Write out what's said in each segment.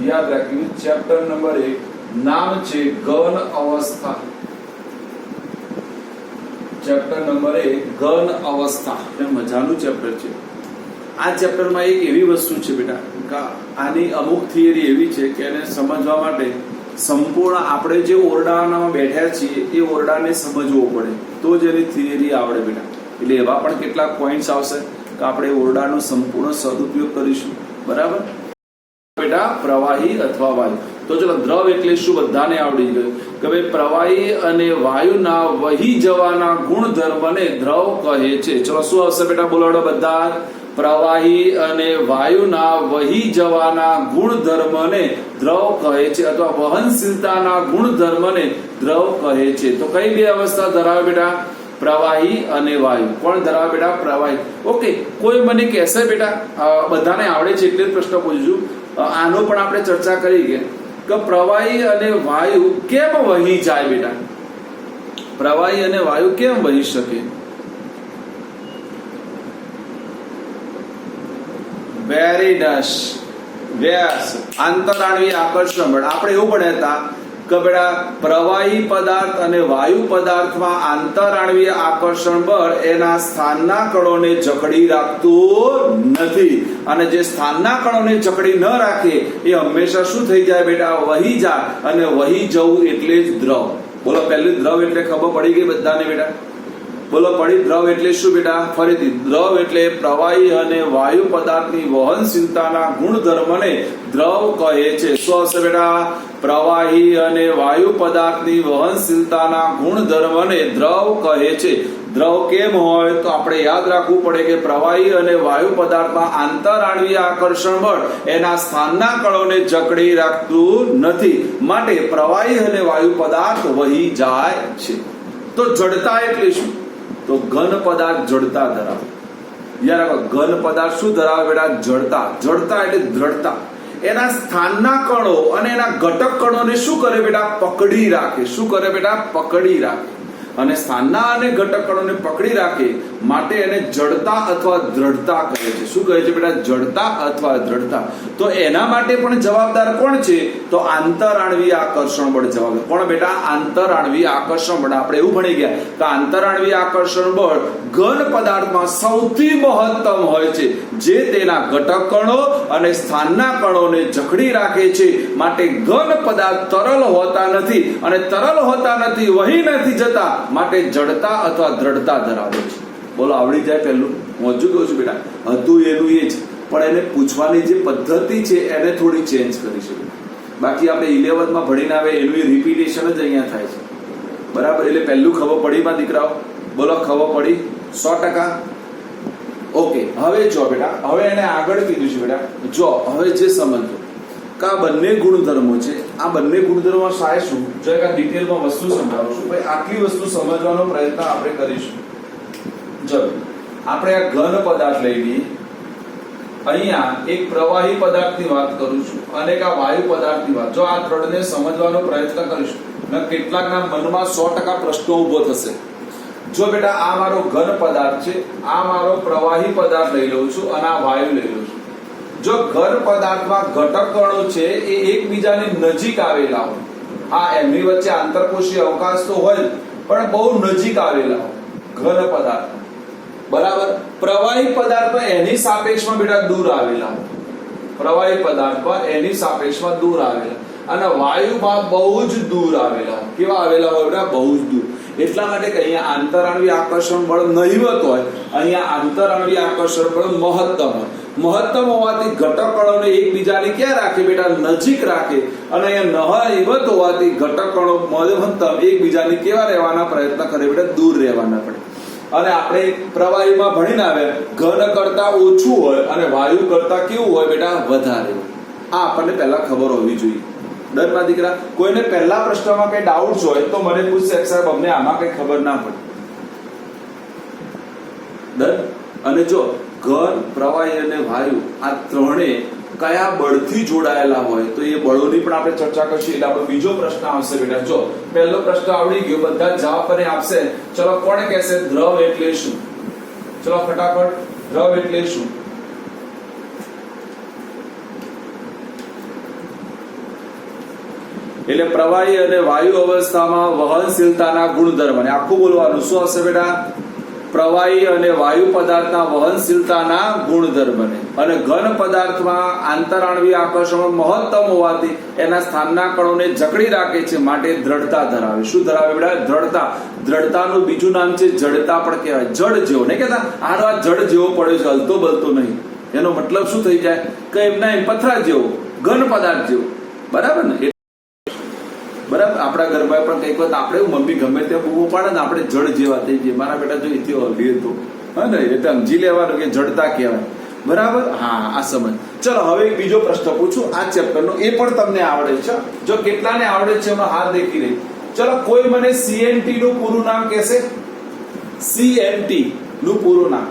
યાદ રાખ્યું chapter number 1 નામ છે ઘન અવસ્થા. ચેપ્ટર નંબર 1 ઘન અવસ્થા એ મજાનું ચેપ્ટર છે. આ ચેપ્ટરમાં એક એવી વસ્તુ છે બેટા કે આની અમુક થિયરી એવી છે કે એને સમજવા માટે સંપૂર્ણ આપણે જે ઓરડામાં બેઠા છીએ એ ઓરડાને સમજવો પડે તો જ એની થિયરી આવડે બેટા. એટલે એવા પણ કેટલાક પોઈન્ટ્સ આવશે કે આપણે ઓરડાનો સંપૂર્ણ સદુપયોગ કરીશું. બરાબર બેટા? પ્રવાહી અથવા વાયુ. તો ચલો દ્રવ એટલે શું બધાને આવડી ગયું કે ભાઈ પ્રવાહી અને વાયુના વહી જવાના ગુણધર્મને દ્રવ કહે છે. ચલો શું આવશે બેટા? બોલાડો બધા. પ્રવાહી અને વાયુના વહી જવાના ગુણધર્મને દ્રવ કહે છે અથવા વહનશીલતાના ગુણધર્મને દ્રવ કહે છે. તો કઈ બે અવસ્થા ધરાવે બેટા? પ્રવાહી અને વાયુ. કોણ ધરાવે બેટા? પ્રવાહી. ઓકે, કોઈ મને કહેશે બેટા, બધાને આવડે છે એટલે જ પ્રશ્ન પૂછું, આનો પણ આપણે ચર્ચા કરી કે પ્રવાહી અને વાયુ કેમ વહી જાય બેટા? પ્રવાહી અને વાયુ કેમ વહી શકે? વેરી ડસ વેસ આંતરાણવીય આકર્ષણ બળ. આપણે એવું ભણ્યા હતા કે બેટા પ્રવાહી પદાર્થ અને વાયુ પદાર્થમાં આંતરાણવીય આકર્ષણ બળ એના સ્થાનના કણોને જકડી રાખતું નથી, અને જે સ્થાનના કણોને જકડી ન રાખે એ હંમેશા શું થઈ જાય બેટા? વહી જાય. અને વહી જવું એટલે જ દ્રવ. બોલો, પહેલું દ્રવ એટલે ખબર પડી ગઈ બધાને બેટા? બોલો પડી. દ્રવ એટલે શું બેટા? ફરીથી, દ્રવ એટલે પ્રવાહી અને વાયુ પદાર્થની વહનશીલતાના ગુણધર્મને દ્રવ કહે છે. શું આવશે બેટા? પ્રવાહી અને વાયુ પદાર્થની વહનશીલતાના ગુણધર્મને દ્રવ કહે છે. દ્રવ કેમ હોય તો આપણે યાદ રાખવું પડે કે પ્રવાહી અને વાયુ પદાર્થમાં આંતરાણવીય આકર્ષણ બળ એના સ્થાનના કણોને જકડી રાખતું નથી, માટે પ્રવાહી અને વાયુ પદાર્થ વહી જાય છે. તો જડતા એટલે શું? તો ઘન પદાર્થ જડતા ધરાવે. યાર ઘન પદાર્થ શું ધરાવે બેટા? જડતા. જડતા એટલે દ્રઢતા. એના સ્થાનના કણો અને એના ઘટક કણોને શું કરે બેટા? પકડી રાખે. શું કરે બેટા? પકડી રાખે. અને સ્થાનના અને ઘટક કણોને પકડી રાખે માટે એને જડતા અથવા દ્રઢતા કહે છે. શું કહે છે બેટા? જડતા અથવા દ્રઢતા. તો એના માટે પણ જવાબદાર કોણ છે? તો આંતરાણવીય આકર્ષણ બળ જવાબદાર. કોણ બેટા? આંતરાણવીય આકર્ષણ બળ. આપણે એવું ભણી ગયા કે આંતરાણવીય આકર્ષણ બળ ઘન પદાર્થમાં સૌથી મહત્તમ હોય છે, જે તેના ઘટક કણો અને સ્થાનના કણોને જકડી રાખે છે. માટે ઘન પદાર્થ તરલ હોતા નથી, અને તરલ હોતા નથી, વહી નથી જતા, માટે જડતા અથવા દ્રઢતા ધરાવે છે. બોલો, આવડી જાય પહેલું? હું હજુ કહું છું બેટા, હતું એનું એ જ, પણ એને પૂછવાની જે પદ્ધતિ છે એને થોડી ચેન્જ કરી છે. બાકી આપણે 11th માં ભણીને આવે એનું રિપીટેશન જ અહીંયા થાય છે. બરાબર? એટલે પહેલું ખબર પડી માં દીકરાઓ? બોલો, ખબર પડી 100%? ઓકે, હવે જો બેટા, હવે એને આગળ કીધું છે બેટા, જો હવે જે સમજો કે આ બંને ગુણધર્મો છે, આ બંને ગુણધર્મો શાય શું જો એક ડિટેલમાં વસ્તુ સમજાવું છું ભાઈ. આટલી વસ્તુ સમજવાનો પ્રયત્ન આપણે કરીશું. જો આપણે આ ઘન પદાર્થ લઈ લઈએ, અહીંયા એક પ્રવાહી પદાર્થની વાત કરું છું અને એક આ વાયુ પદાર્થની વાત. જો આ ત્રણને સમજવાનો પ્રયત્ન કરીશું ને કેટલાકના મનમાં 100% પ્રશ્નો ઉભો થશે. જો બેટા આ મારો ઘન પદાર્થ છે, આ મારો પ્રવાહી પદાર્થ લઈ લઉં છું અને આ વાયુ લઈ લઉં છું. જો ઘન પદાર્થમાં ઘટક કણો છે એ એકબીજાની નજીક આવેલા હોય, હા એમની વચ્ચે આંતરકોશીય અવકાશ તો હોય પણ બહુ નજીક આવેલા હોય ઘન પદાર્થ. બરાબર? પ્રવાહી પદાર્થ એની સાપેક્ષમાં બેટા દૂર આવેલા હોય. પ્રવાહી પદાર્થ એની સાપેક્ષમાં દૂર આવેલા, અને વાયુમાં બહુ જ દૂર આવેલા હોય. કેવા આવેલા હોય બેટા? બહુ જ દૂર. એટલા માટે કે અહીંયા આંતરાણવીય આકર્ષણ બળ નહિવત હોય, અહીંયા આંતરાણવીય આકર્ષણ બળ મહત્તમ હોય. મહત્તમ હોવાથી ઘટક કણોને એકબીજાને ક્યાં રાખે બેટા? નજીક રાખે. અને અહીંયા નહિવત હોવાથી ઘટક કણો મહત્તમ એકબીજાને કેવા રહેવાના પ્રયત્ન કરે બેટા? દૂર રહેવાના પડે. અને આપણે પ્રવાહીમાં ભણીને આવ્યા, ઘન કરતા ઓછું હોય અને વાયુ કરતા કેવું હોય બેટા? વધારે હોય. આ આપણને પહેલા ખબર હોવી જોઈએ. ડર માં દીકરા? કોઈને પહેલા પ્રશ્નમાં કઈ ડાઉટ હોય તો મને પૂછશે, સાહેબ અમને આમાં કઈ ખબર ના પડે. ડર? અને જો ઘન, પ્રવાહી અને વાયુ આ ત્રણે કયા બળથી જોડાયેલા હોય તો એ બળોની પણ આપણે ચર્ચા કરીશું. એટલે આપણો બીજો પ્રશ્ન આવશે બેટા. જો પહેલો પ્રશ્ન આવડી ગયો, બધા જવાબ પણ આપશે. ચલો, કોણ કહેશે દ્રવ એટલે શું? ચલો ફટાફટ, દ્રવ એટલે શું? એટલે પ્રવાહી અને વાયુ અવસ્થામાં વહનશીલતાના ગુણધર્મ, અને આખું બોલવાનું. શું હશે બેટા? પ્રવાહી અને વાયુ પદાર્થના વહનશીલતાના ગુણધર્મને. અને ઘન પદાર્થમાં આંતરાણવીય આકર્ષણ મહત્તમ હોવાથી એના સ્થાનના કણોને જકડી રાખે છે, માટે દ્રઢતા ધરાવે. શું ધરાવે બેટા? દ્રઢતા. દ્રઢતાનું બીજું નામ છે જડતા પણ કહેવાય. જડ જેવો નહીં કહેતા, આનો આ જડ જેવો પડ્યો છે, હલતો બલતો નહીં. એનો મતલબ શું થઈ જાય કે એમના એમ પથરા જેવો, ઘન પદાર્થ જેવો. બરાબર ને? બરાબર. આપણા ઘરમાં પણ કઈક વખત આપણે મમ્મી ગમે ત્યાં બૂમો પાડે ને, આપણે જડ જેવા થઈ જઈએ. મારા બેટા જો એથી હલીએ તો હા ને, એટલે સમજી લેવાનું કે જડતા કહેવાય. બરાબર. હા, આ સમજ. ચલો હવે એક બીજો પ્રશ્ન પૂછું આ ચેપ્ટરનો, એ પણ તમને આવડે છે. જો કેટલાને આવડે છે એનો હાથ દેખી રહી. ચલો કોઈ મને સીએનટી નું પૂરું નામ કહેશે? સીએનટી નું પૂરું નામ.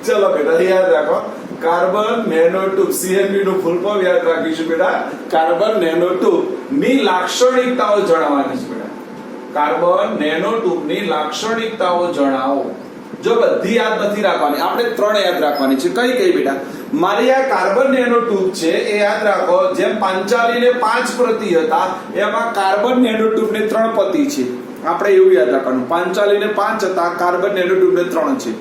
ચલો બેટા યાદ રાખો, કાર્બન નેનોટ્યુબ. સીએનટી નું ફૂલ ફોર્મ યાદ રાખીશું બેટા. કાર્બન નેનોટ્યુબ ની લાક્ષણિકતાઓ જણાવવાની છે બેટા. કાર્બન નેનોટ્યુબ ની લાક્ષણિકતાઓ જણાવો. જો બધી યાદ નથી રાખવાની, આપણે 3 યાદ રાખવાની છે. કઈ કઈ બેટા? મારી આ કાર્બન નેનોટ્યુબ છે એ યાદ રાખો. જેમ 45 ને 5 પ્રતિ હતા, એમાં કાર્બન નેનોટ્યુબ ને 3 પ્રતિ છે. આપણે એવું યાદ રાખવાનું. 45 ને 5 હતા, કાર્બન નેનોટ્યુબ ને 3 છે.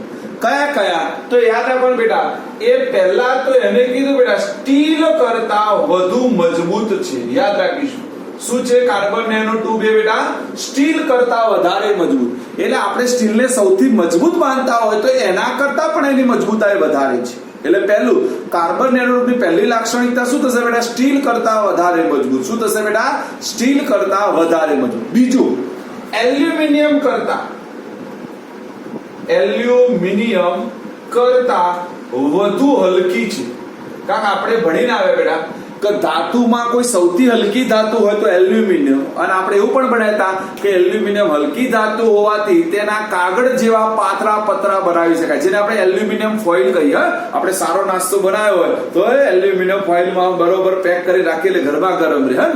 કયા કયા? તો યાદ રાખવાનું બેટા. એ પહેલા તો એને કીધું બેટા સ્ટીલ કરતા વધુ મજબૂત છે. યાદ રાખીશું. શું છે? કાર્બન નેનોટ્યુબ એ બેટા સ્ટીલ કરતા વધારે મજબૂત. એટલે આપણે સ્ટીલને સૌથી મજબૂત માનતા હોય તો એના કરતા પણ એની મજબૂતાઈ વધારે છે. એટલે પહેલું કાર્બન નેનોટ્યુબની પહેલી લાક્ષણિકતા શું થશે બેટા? સ્ટીલ કરતા વધારે મજબૂત. શું થશે બેટા? સ્ટીલ કરતા વધારે મજબૂત. બીજું, એલ્યુમિનિયમ કરતા વધુ હલકી છે. કારણ આપણે ભણીને આવે બેટા કે ધાતુમાં કોઈ સૌથી હલકી ધાતુ હોય તો એલ્યુમિનિયમ. અને આપણે એવું પણ ભણ્યા કે એલ્યુમિનિયમ હલકી ધાતુ હોવાથી તેના કાગળ જેવા પાતળા પતરા બનાવી શકાય, જેને આપણે એલ્યુમિનિયમ ફોઇલ કહીએ. આપણે સારો નાસ્તો બનાવ્યો હોય તો એલ્યુમિનિયમ ફોઇલમાં બરોબર પેક કરી રાખીએ એટલે ગરમા ગરમ રહે.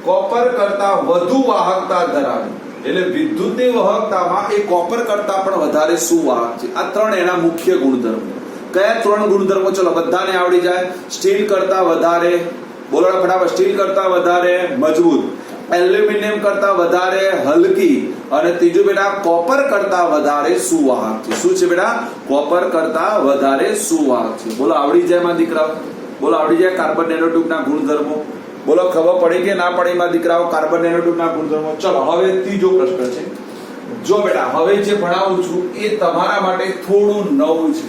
કોપર કરતા વધુ વાહકતા ધરાવે. એટલે વિદ્યુતની વાહકતામાં એ કોપર કરતા પણ વધારે સુવાહક છે. આ 3 એના મુખ્ય ગુણધર્મો. કયા 3 ગુણધર્મો? ચલો બધાને આવડી જાય. સ્ટીલ કરતા વધારે, બોલો ફટાફટ. સ્ટીલ કરતા વધારે મજબૂત, એલ્યુમિનિયમ કરતા વધારે હલકી, અને ત્રીજું બેટા કોપર કરતા વધારે સુવાહક છે. શું છે બેટા? કોપર કરતા વધારે સુવાહક છે. બોલો આવડી જાય માં દીકરાઓ? બોલો આવડી જાય કાર્બન નેનોટ્યુબના ગુણધર્મો? બોલો ખબર પડી કે ના પડી માં દીકરાઓ કાર્બન નેનોટ્યુબના ગુણધર્મો? ચલો હવે ત્રીજો પ્રશ્ન છે. જો બેટા હવે જે ભણાવું છું એ તમારા માટે થોડું નવું છે.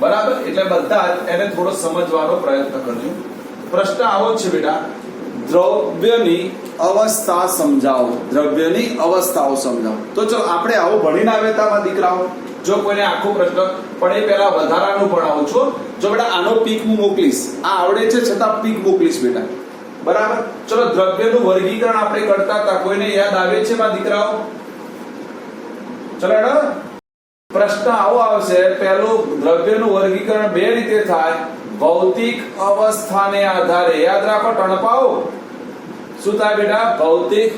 બરાબર? એટલે બધા એને થોડો સમજવાનો પ્રયત્ન કરજો. પ્રશ્ન આવો છે બેટા, દ્રવ્યની અવસ્થા સમજાવો. દ્રવ્યની અવસ્થાઓ સમજાવો. તો ચલો આપણે આવો ભણીને આવ્યા હતા દીકરાઓ. જો કોઈને આખો પ્રશ્ન પણ એ પહેલા વધારાનું ભણાવું છું. જો બેટા આનો પીક હું મોકલીશ, આ આવડે છે છતાં પીક મોકલીશ બેટા. બરાબર? ચલો દ્રવ્યનું વર્ગીકરણ આપણે કરતા હતા, કોઈને યાદ આવે છે માં દીકરાઓ? ચલો પ્રશ્ન આવો આવશે. પહેલું, દ્રવ્યનું વર્ગીકરણ 2 રીતે થાય. ભૌતિક અવસ્થાને આધારે. યાદ રાખો ટણપાઓ. શું થાય બેટા? ભૌતિક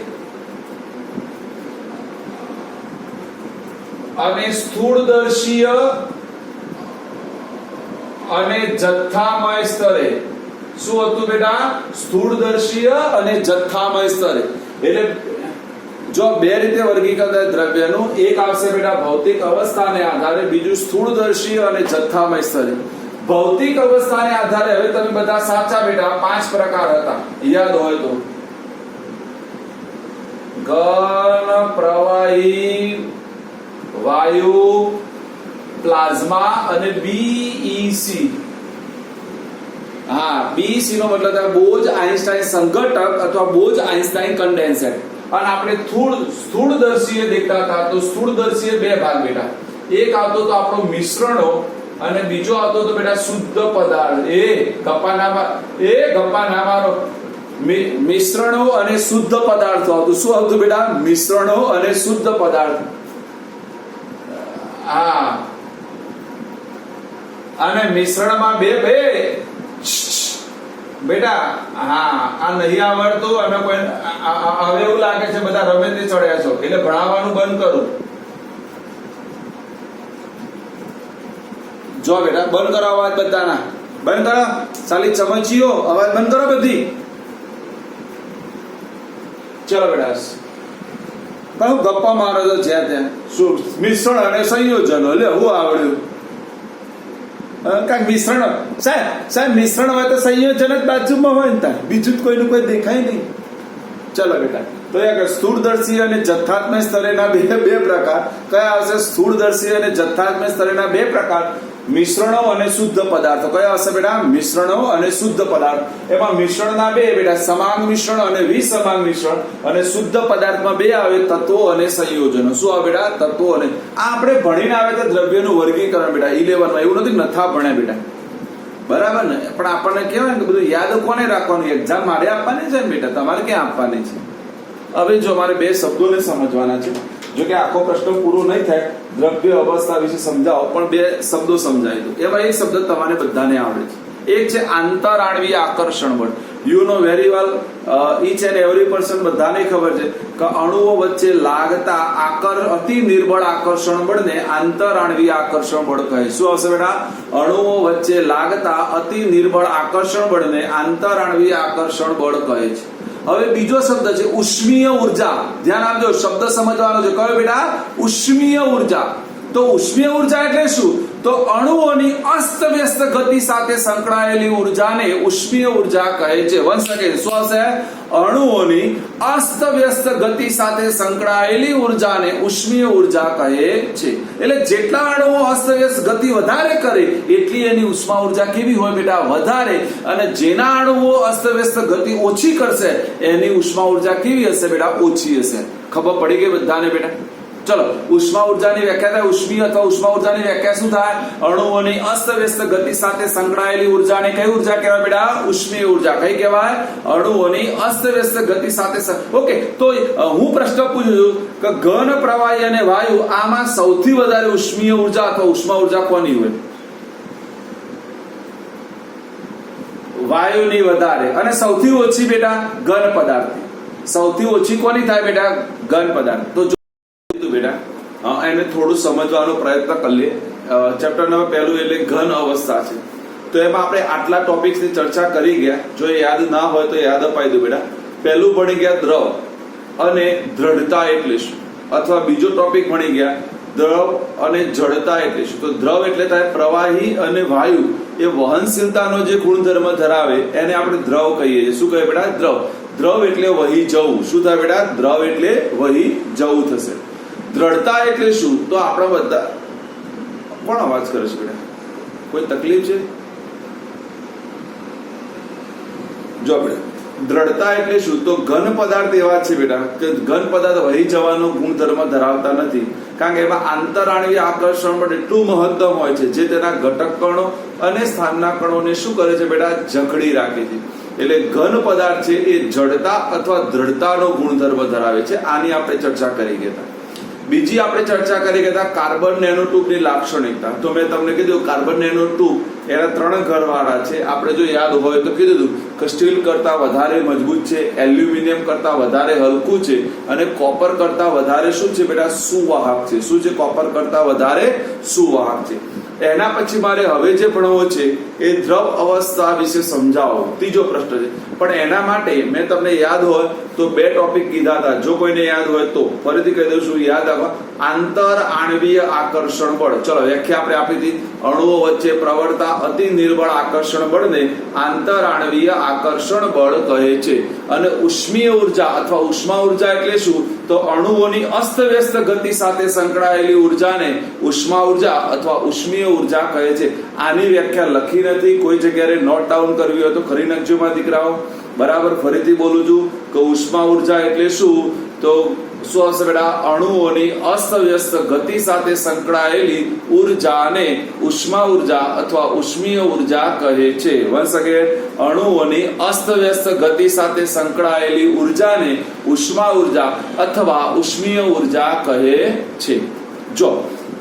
અને સ્થૂળદર્શીય અને જથ્થામય સ્તરે. શું હતું બેટા? સ્થૂળદર્શીય અને જથ્થામય સ્તરે. એટલે જો 2 રીતે વર્ગીકરણ થાય દ્રવ્યનું. એક આવશે બેટા ભૌતિક અવસ્થાને આધારે, બીજું સ્થૂળદર્શીય અને જથ્થામય સ્તરે. ભૌતિક અવસ્થાને આધારે હવે તમે બધા સાચા બેટા. 5 પ્રકાર હતા, યાદ હોય તો. ઘન, પ્રવાહી, વાયુ, પ્લાઝ્મા અને બીઈસી. હા, બીઈસી નો મતલબ થાય બોઝ આઇન્સ્ટાઇન સંઘટક અથવા બોઝ આઇન્સ્ટાઇન કન્ડેન્સેટ. અને આપણે સ્થૂળદર્શીય દેખતા હતા તો સ્થૂળદર્શીય 2 ભાગ બેટા. એક આવતો તો આપણો મિશ્રણો અને બીજો આવતો તો બેટા શુદ્ધ પદાર્થ. ગપ્પાનામાનો મિશ્રણો અને શુદ્ધ પદાર્થો આવતું. શું આવતું બેટા? મિશ્રણો અને શુદ્ધ પદાર્થ. હા, અને મિશ્રણમાં બે બેટા. હા, આ નહીં આવડતું અને કોઈ હવે એવું લાગે છે બધા રમે તે ચડ્યા છો એટલે ભણાવવાનું બંધ કરો. જો બેટા બંધ કરો અવાજ બધાના, બંધ કરો, સાલી ચમચીઓ અવાજ બંધ કરો બધી. ચલો બેટા કયું ગપ્પા મારો છો જ્યાં ત્યાં? શું મિશ્રણ અને સંયોજનો? લે હું આવડ્યું કાંઈક મિશ્રણ સાહેબ મિશ્રણ હોય તો સંયોજન જ બાજુમાં હોય ને ત્યાં, બીજું કોઈનું કોઈ દેખાય નહીં. ચલો બેટા તો સ્થૂળદર્શી અને જથ્થાત્મક સ્તરેના બે પ્રકાર કયા આવશે? સ્થૂળદર્શી અને જથ્થાત્મક સ્તરેના બે પ્રકાર, મિશ્રણો અને શુદ્ધ પદાર્થો. કયા આવશે બેટા? મિશ્રણો અને શુદ્ધ પદાર્થ. એમાં મિશ્રણના બે બેટા, સમાંગ મિશ્રણ અને વિસમાંગ મિશ્રણ. અને શુદ્ધ પદાર્થમાં બે આવે, તત્વો અને સંયોજનો. શું આવે બેટા? તત્વો અને. આ આપણે ભણીને આવે તો દ્રવ્યનું વર્ગીકરણ બેટા 11 માં. એવું નથી નથા ભણ્યા બેટા, બરાબર ને? પણ આપણને કહેવાય ને કે બધું યાદ કોને રાખવાનું? એક્ઝામ મારે આપવાની છે ને બેટા, તમારે ક્યાં આપવાની છે? હવે જો મારે બે શબ્દોને સમજવાના છે. જો કે આખો પ્રશ્ન પૂરો નહીં થાય, દ્રવ્ય અવસ્થા વિશે સમજાવો, પણ બે શબ્દો સમજાય દો. એમાં એક શબ્દ તમારે બધાને આવડે છે. એક છે આંતરાણવીય આકર્ષણ બળ. You know very well, each and every person, બધાને ખબર છે કે અણુઓ વચ્ચે લાગતા અતિ નિર્બળ આકર્ષણ બળને આંતરાણવીય આકર્ષણ બળ કહે. શું આવશે બેટા? અણુઓ વચ્ચે લાગતા અતિ નિર્બળ આકર્ષણ બળને આંતરાણવીય આકર્ષણ બળ કહે છે. હવે બીજો શબ્દ છે ઉષ્મીય ઉર્જા. ધ્યાન આપજો, શબ્દ સમજવાનો છે. કયો બેટા? ઉષ્મીય ઉર્જા. તો ઉષ્મીય ઉર્જા એટલે શું? તો અણુઓની અસ્તવ્યસ્ત ગતિ સાથે સંકળાયેલી ઉર્જાને ઉષ્મીય ઉર્જા કહે છે. વન સેકન્ડ, શું આવશે? અણુઓની અસ્તવ્યસ્ત ગતિ સાથે સંકળાયેલી ઉર્જાને ઉષ્મીય ઉર્જા કહે છે. એટલે જેટલા અણુઓ અસ્તવ્યસ્ત ગતિ વધારે કરે એટલી એની ઉષ્મા ઉર્જા કેવી હોય બેટા? વધારે. અને જેના અણુઓ અસ્તવ્યસ્ત ગતિ ઓછી કરશે એની ઉષ્મા ઉર્જા કેવી હશે બેટા? ઓછી હશે. ખબર પડી ગઈ બધાને બેટા? ચલો, ઉષ્મા ઉર્જાની વ્યાખ્યા થાય. ઉષ્મીય અથવા ઉષ્મા ઉર્જાની વ્યાખ્યા શું થાય? અણુઓની અસ્તવ્યસ્ત ગતિ સાથે સંકળાયેલી ઉર્જાને કઈ ઉર્જા કહેવાય બેટા? ઉષ્મીય ઉર્જા. કઈ કહેવાય? અણુઓની અસ્તવ્યસ્ત ગતિ સાથે. ઓકે, તો હું પ્રશ્ન પૂછું છું કે ઘન, પ્રવાહી અને વાયુ આમાં સૌથી વધારે ઉષ્મીય ઉર્જા અથવા ઉષ્મા ઉર્જા કોની હોય? વાયુની વધારે. અને સૌથી ઓછી બેટા? ઘન પદાર્થ. સૌથી ઓછી કોની થાય બેટા? ઘન પદાર્થ. તો બેટા એને થોડું સમજવાનો પ્રયત્ન કરીએ. ચેપ્ટર નંબર 1 એટલે ઘન અવસ્થા છે. તો એમાં આપણે આટલા ટોપિક્સની ચર્ચા કરી ગયા. જો એ યાદ ના હોય તો યાદ અપાઈ દો બેટા. પહેલું ભણી ગયા દ્રવ અને દ્રઢતા એટલે શું, અથવા બીજો ટોપિક ભણી ગયા દ્રવ અને જડતા એટલે શું. તો દ્રવ એટલે થાય પ્રવાહી અને વાયુ એ વહનશીલતાનો જે ગુણધર્મ ધરાવે એને આપણે દ્રવ કહીએ છીએ. શું કહે બેટા? દ્રવ. દ્રવ એટલે વહી જવું. શું થાય બેટા? દ્રવ એટલે વહી જવું થશે. દ્રઢતા એટલે શું? તો આપણે બધા કોણ અવાજ કરે છે બેટા? કોઈ તકલીફ છે? જો બેટા દ્રઢતા એટલે શું? તો ઘન પદાર્થ એવા છે બેટા કે ઘન પદાર્થ વહી જવાનો ગુણધર્મ ધરાવતા નથી. કારણ કે એમાં આંતરાણવીય આકર્ષણ પણ એટલું મહત્તમ હોય છે જે તેના ઘટક કણો અને સ્થાનના કણોને શું કરે છે બેટા? જકડી રાખે છે. એટલે ઘન પદાર્થ છે એ જડતા અથવા દ્રઢતાનો ગુણધર્મ ધરાવે છે. આની આપણે ચર્ચા કરી ગયા. બીજી આપણે ચર્ચા કરી ગયા કાર્બન નેનોટ્યુબની લાક્ષણિકતા. તો મેં તમને કીધું કાર્બન નેનોટ્યુબ એના 3 ઘરવાળા છે. આપણે જો યાદ હોય તો કીધું કે સ્ટીલ કરતા વધારે મજબૂત છે, એલ્યુમિનિયમ કરતા વધારે હલકું છે અને કોપર કરતા વધારે શું છે બેટા? સુવાહક છે. શું છે? કોપર કરતા વધારે સુવાહક છે. એના પછી મારે હવે જે ભણવું છે એ દ્રવ અવસ્થા વિશે સમજાવો. ત્રીજો પ્રશ્ન છે. પણ એના માટે મેં તમને યાદ હોય તો 2 ટોપિક કીધા હતા. જો કોઈને યાદ હોય તો ફરીથી કહી દઉં છું. યાદ આપવા આંતર આણવીય આકર્ષણ બળ. ચલો, વ્યાખ્યા આપણે આપી હતી. અણુઓ વચ્ચે પ્રવર્તા અતિ નિર્બળ આકર્ષણ બળને આંતર આણવીય આકર્ષણ બળ કહે છે. અને ઉષ્મીય ઉર્જા અથવા ઉષ્મા ઉર્જા એટલે શું? તો અણુઓની અસ્તવ્યસ્ત ગતિ સાથે સંકળાયેલી ઉર્જાને ઉષ્મા ઉર્જા અથવા ઉષ્મીય ઉર્જા કહે છે. આની વ્યાખ્યા લખી નથી. કોઈ જગ્યાએ નોટ ડાઉન કરવી હોય તો ખરી નાખજો માં દીકરાઓ. બરાબર, ફરીથી બોલું છું કે ઉષ્મા ઉર્જા એટલે શું? તો શું હશે બેટા? અણુઓની અસ્તવ્યસ્ત ગતિ સાથે સંકળાયેલી ઉર્જાને ઉષ્મા ઉર્જા અથવા ઉષ્મીય ઉર્જા કહે છે. One second. અણુઓની અસ્તવ્યસ્ત ગતિ સાથે સંકળાયેલી ઉર્જાને ઉષ્મા ઉર્જા અથવા ઉષ્મીય ઉર્જા કહે છે. જો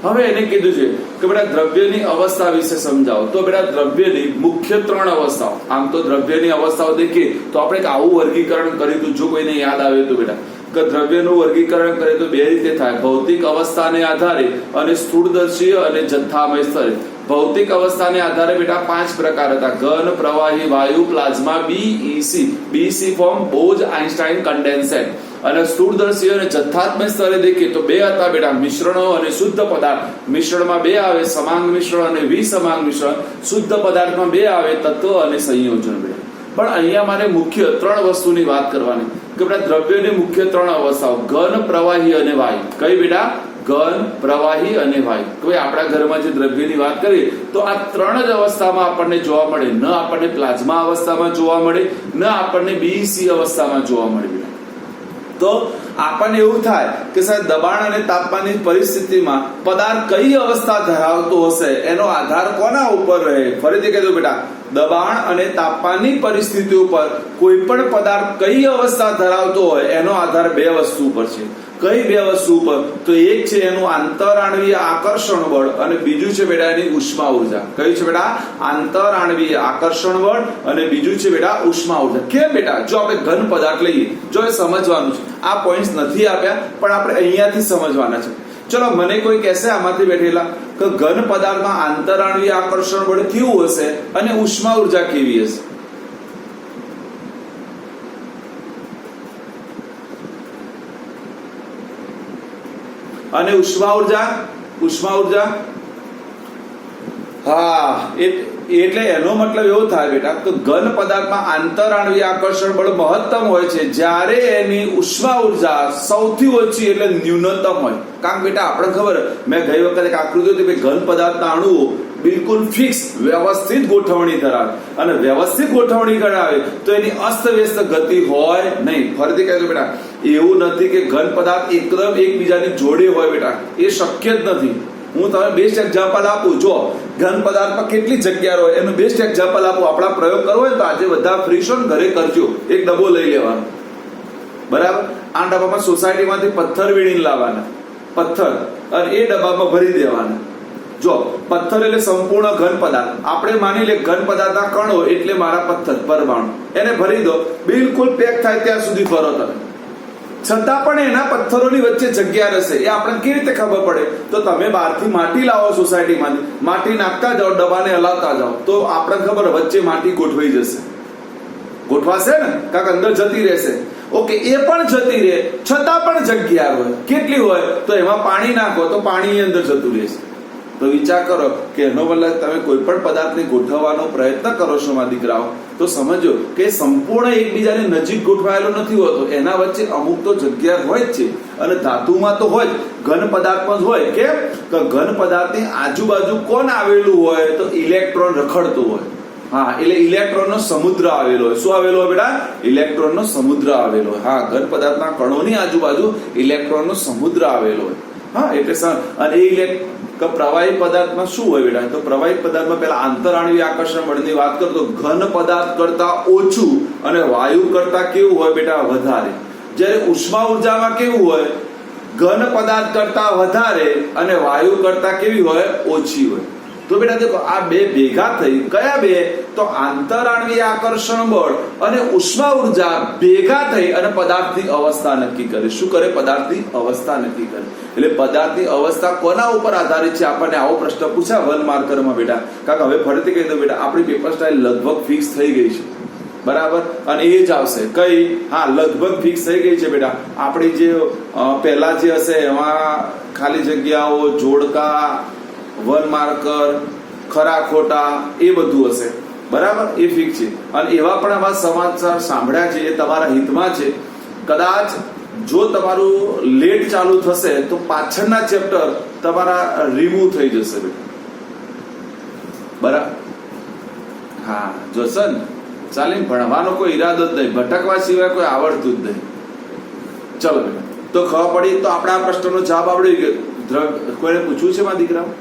હવે એને કીધું છે કે બેટા દ્રવ્યની અવસ્થા વિશે સમજાવો. તો બેટા દ્રવ્યની મુખ્ય 3 અવસ્થાઓ. આમ તો દ્રવ્યની અવસ્થાઓ દેખીએ તો આપણે આવું વર્ગીકરણ કર્યું હતું. જો કોઈને યાદ આવે તો બેટા કે દ્રવ્યનું વર્ગીકરણ કરીએ તો 2 રીતે થાય. ભૌતિક અવસ્થાને આધારે અને સ્થૂળદર્શીય અને જથ્થામય સ્તરે. ભૌતિક અવસ્થાને આધારે બેટા 5 પ્રકાર હતા: ઘન, પ્રવાહી, વાયુ, plasma, BEC. BEC form Bose Einstein condensate. અને સ્થૂળદર્શી અને જથ્થાત્મક સ્તરે દેખીએ તો 2 હતા બેટા: મિશ્રણો અને શુદ્ધ પદાર્થ. મિશ્રણમાં 2 આવે, સમાંગ મિશ્રણ અને વિસમાંગ મિશ્રણ. શુદ્ધ પદાર્થમાં 2 આવે, તત્વ અને સંયોજન. બેટા પણ અહીંયા મારે મુખ્ય 3 વસ્તુની વાત કરવાની કે બેટા દ્રવ્યની મુખ્ય 3 અવસ્થાઓ: ઘન, પ્રવાહી અને વાયુ. કઈ બેટા? ઘન, પ્રવાહી અને વાયુ. કોઈ આપણા ઘરમાં જે દ્રવ્યની વાત કરીએ તો આ 3 જ અવસ્થામાં આપણને જોવા મળે. ન આપણને પ્લાઝ્મા અવસ્થામાં જોવા મળે, ન આપણને બીઈસી અવસ્થામાં જોવા મળે. તો આપણને એવું થાય કે સાહેબ દબાણ અને તાપમાનની પરિસ્થિતિમાં પદાર્થ કઈ અવસ્થા ધરાવતો હશે એનો આધાર કોના ઉપર રહે? ફરીથી કહી દઉં બેટા, દબાણ અને તાપમાનની પરિસ્થિતિ ઉપર કોઈ પણ પદાર્થ કઈ અવસ્થા ધરાવતો હોય એનો આધાર 2 વસ્તુ ઉપર છે. કઈ 2 વસ્તુ ઉપર? તો એક છે એનું આંતરાણવીય આકર્ષણ બળ અને બીજું છે બેટા એની ઉષ્મા ઉર્જા. કયું છે બેટા? આંતરાણવીય આકર્ષણ બળ અને બીજું છે બેટા ઉષ્મા ઉર્જા. કેમ બેટા? જો આપણે ઘન પદાર્થ લઈએ, જો એ સમજવાનું છે, આ પોઈન્ટ્સ નથી આપ્યા પણ આપણે અહીંયાથી સમજવાના છે. ચલો મને કોઈ કહેશે આમાંથી બેઠેલા કે ઘન પદાર્થમાં આંતરાણવીય આકર્ષણ બળ કેવું હશે અને ઉષ્મા ઉર્જા કેવી હશે? અને ઉષ્મા ઉર્જા હા એટલે એનો મતલબ એવો થાય બેટા કે ઘન પદાર્થમાં આંતરાણવીય આકર્ષણ બળ મહત્તમ હોય છે જ્યારે એની ઉષ્મા ઉર્જા સૌથી ઓછી એટલે ન્યૂનતમ હોય. કારણ કે બેટા આપણે ખબર, મેં ગઈ વખતે એક આકૃતિ હતી કે ઘન પદાર્થના અણુઓ બિલકુલ ફિક્સ વ્યવસ્થિત ગોઠવણી ધરાવે અને વ્યવસ્થિત ગોઠવણી કરાવે તો એની અસ્તવ્યસ્ત ગતિ હોય નહીં. ફરીથી કહેજો બેટા, એવું નથી કે ઘન પદાર્થ એકદમ એકબીજાની જોડે હોય. બેટા એ શક્ય જ નથી. હું તમને બેસ્ટ એક્ઝામ્પલ આપું. જો ઘન પદાર્થમાં કેટલી જગ્યા હોય એનું બેસ્ટ એક્ઝામ્પલ આપું. આપણા પ્રયોગ કરવો હોય તો આજે બધા ફ્રી છો ને, ઘરે કરજો. એક ડબ્બો લઈ લેવાનો, બરાબર? આ ડબ્બામાં સોસાયટીમાંથી પથ્થર વીણીને લાવવાના, પથ્થર, અને એ ડબ્બામાં ભરી દેવાના. જો પથ્થર એટલે સંપૂર્ણ ઘન પદાર્થ. આપણે માની લે ઘન પદાર્થના કણો એટલે મારા પથ્થર, પરમાણુ. એને ભરી દો, બિલકુલ પેક થાય ત્યાં સુધી ભરો તમે. છતાં પણ એના પથ્થરોની વચ્ચે જગ્યા રહેશે. એ આપણને કેવી રીતે ખબર પડે? તો તમે બહારથી માટી લાવો સોસાયટીમાંથી, માટી નાખતા જાઓ, ડબ્બાને હલાવતા જાઓ, તો આપણને ખબર વચ્ચે માટી ગોઠવાઈ જશે. ગોઠવાશે ને, કાંક અંદર જતી રહેશે. ઓકે, એ પણ જતી રહે છતાં પણ જગ્યા હોય. કેટલી હોય? તો એમાં પાણી નાખો તો પાણી અંદર જતું રહેશે. તો વિચાર કરો કે એનો મતલબ તમે કોઈ પણ પદાર્થને ગોઠવવાનો પ્રયત્ન કરો છો મારા દીકરાઓ, તો સમજો કે સંપૂર્ણ એકબીજાની નજીક ગોઠવાયેલો નથી હોતો. એના વચ્ચે અમુક તો જગ્યા હોય જ છે. અને ધાતુમાં તો હોય, ઘન પદાર્થમાં જ હોય. કેમ કે ઘન પદાર્થની આજુબાજુ કોણ આવેલું હોય? તો ઇલેક્ટ્રોન રખડતું હોય. હા, એટલે ઇલેક્ટ્રોનનો સમુદ્ર આવેલો હોય. શું આવેલો હોય બેટા? ઇલેક્ટ્રોનનો સમુદ્ર આવેલો હોય. હા, ઘન પદાર્થના કણોની આજુબાજુ ઇલેક્ટ્રોનનો સમુદ્ર આવેલો હોય. હા, એટલે અને એ પ્રવાહી પદાર્થમાં શું હોય બેટા? તો પ્રવાહી પદાર્થમાં પેલા આંતરાણવીય આકર્ષણ બળની વાત કરતો ઘન પદાર્થ કરતા ઓછું અને વાયુ કરતા કેવું હોય બેટા? વધારે. જ્યારે ઉષ્મા ઉર્જામાં કેવું હોય? ઘન પદાર્થ કરતા વધારે અને વાયુ કરતા કેવી હોય? ઓછી હોય. તો બેટા દેખો, આ 2 ભેગા થઈ, કયા 2? તો આંતરાણવીય આકર્ષણ બળ અને ઉષ્મા ઉર્જા ભેગા થઈ અને પદાર્થની અવસ્થા નક્કી કરે. શું કરે? પદાર્થની અવસ્થા નક્કી કરે. એટલે પદાર્થની અવસ્થા કોના ઉપર આધારિત છે? આપણને આવો પ્રશ્ન પૂછ્યા 1 માર્કરમાં બેટા. કારણ કે હવે ફરીથી કહી દઉં બેટા, આપણી પેપર સ્ટાઇલ લગભગ ફિક્સ થઈ ગઈ છે, બરાબર? અને એ જ આવશે. કઈ? હા, લગભગ ફિક્સ થઈ ગઈ છે બેટા. આપણી જે પહેલા જે હશે એમાં ખાલી જગ્યાઓ, જોડકા, 1 માર્કર, ખરા ખોટા, એ બધું હશે, બરાબર? એ ફિક્સ છે. અને એવા પણ આવા સમાચાર સાંભળ્યા છે, એ તમારા હિતમાં છે. કદાચ જો તમારું લેટ ચાલુ થશે તો પાછળના ચેપ્ટર તમારા રિમૂવ થઈ જશે બેટા, બરાબર? હા, જોશે ને, ચાલે. ભણવાનો કોઈ ઈરાદો જ નહીં, ભટકવા સિવાય કોઈ આવડતું જ નહીં. ચલો બેટા, તો ખબર પડી. તો આપણે આ પ્રશ્નનો જવાબ આવડી ગયો. કોઈને પૂછવું છે મારા દીકરાઓ?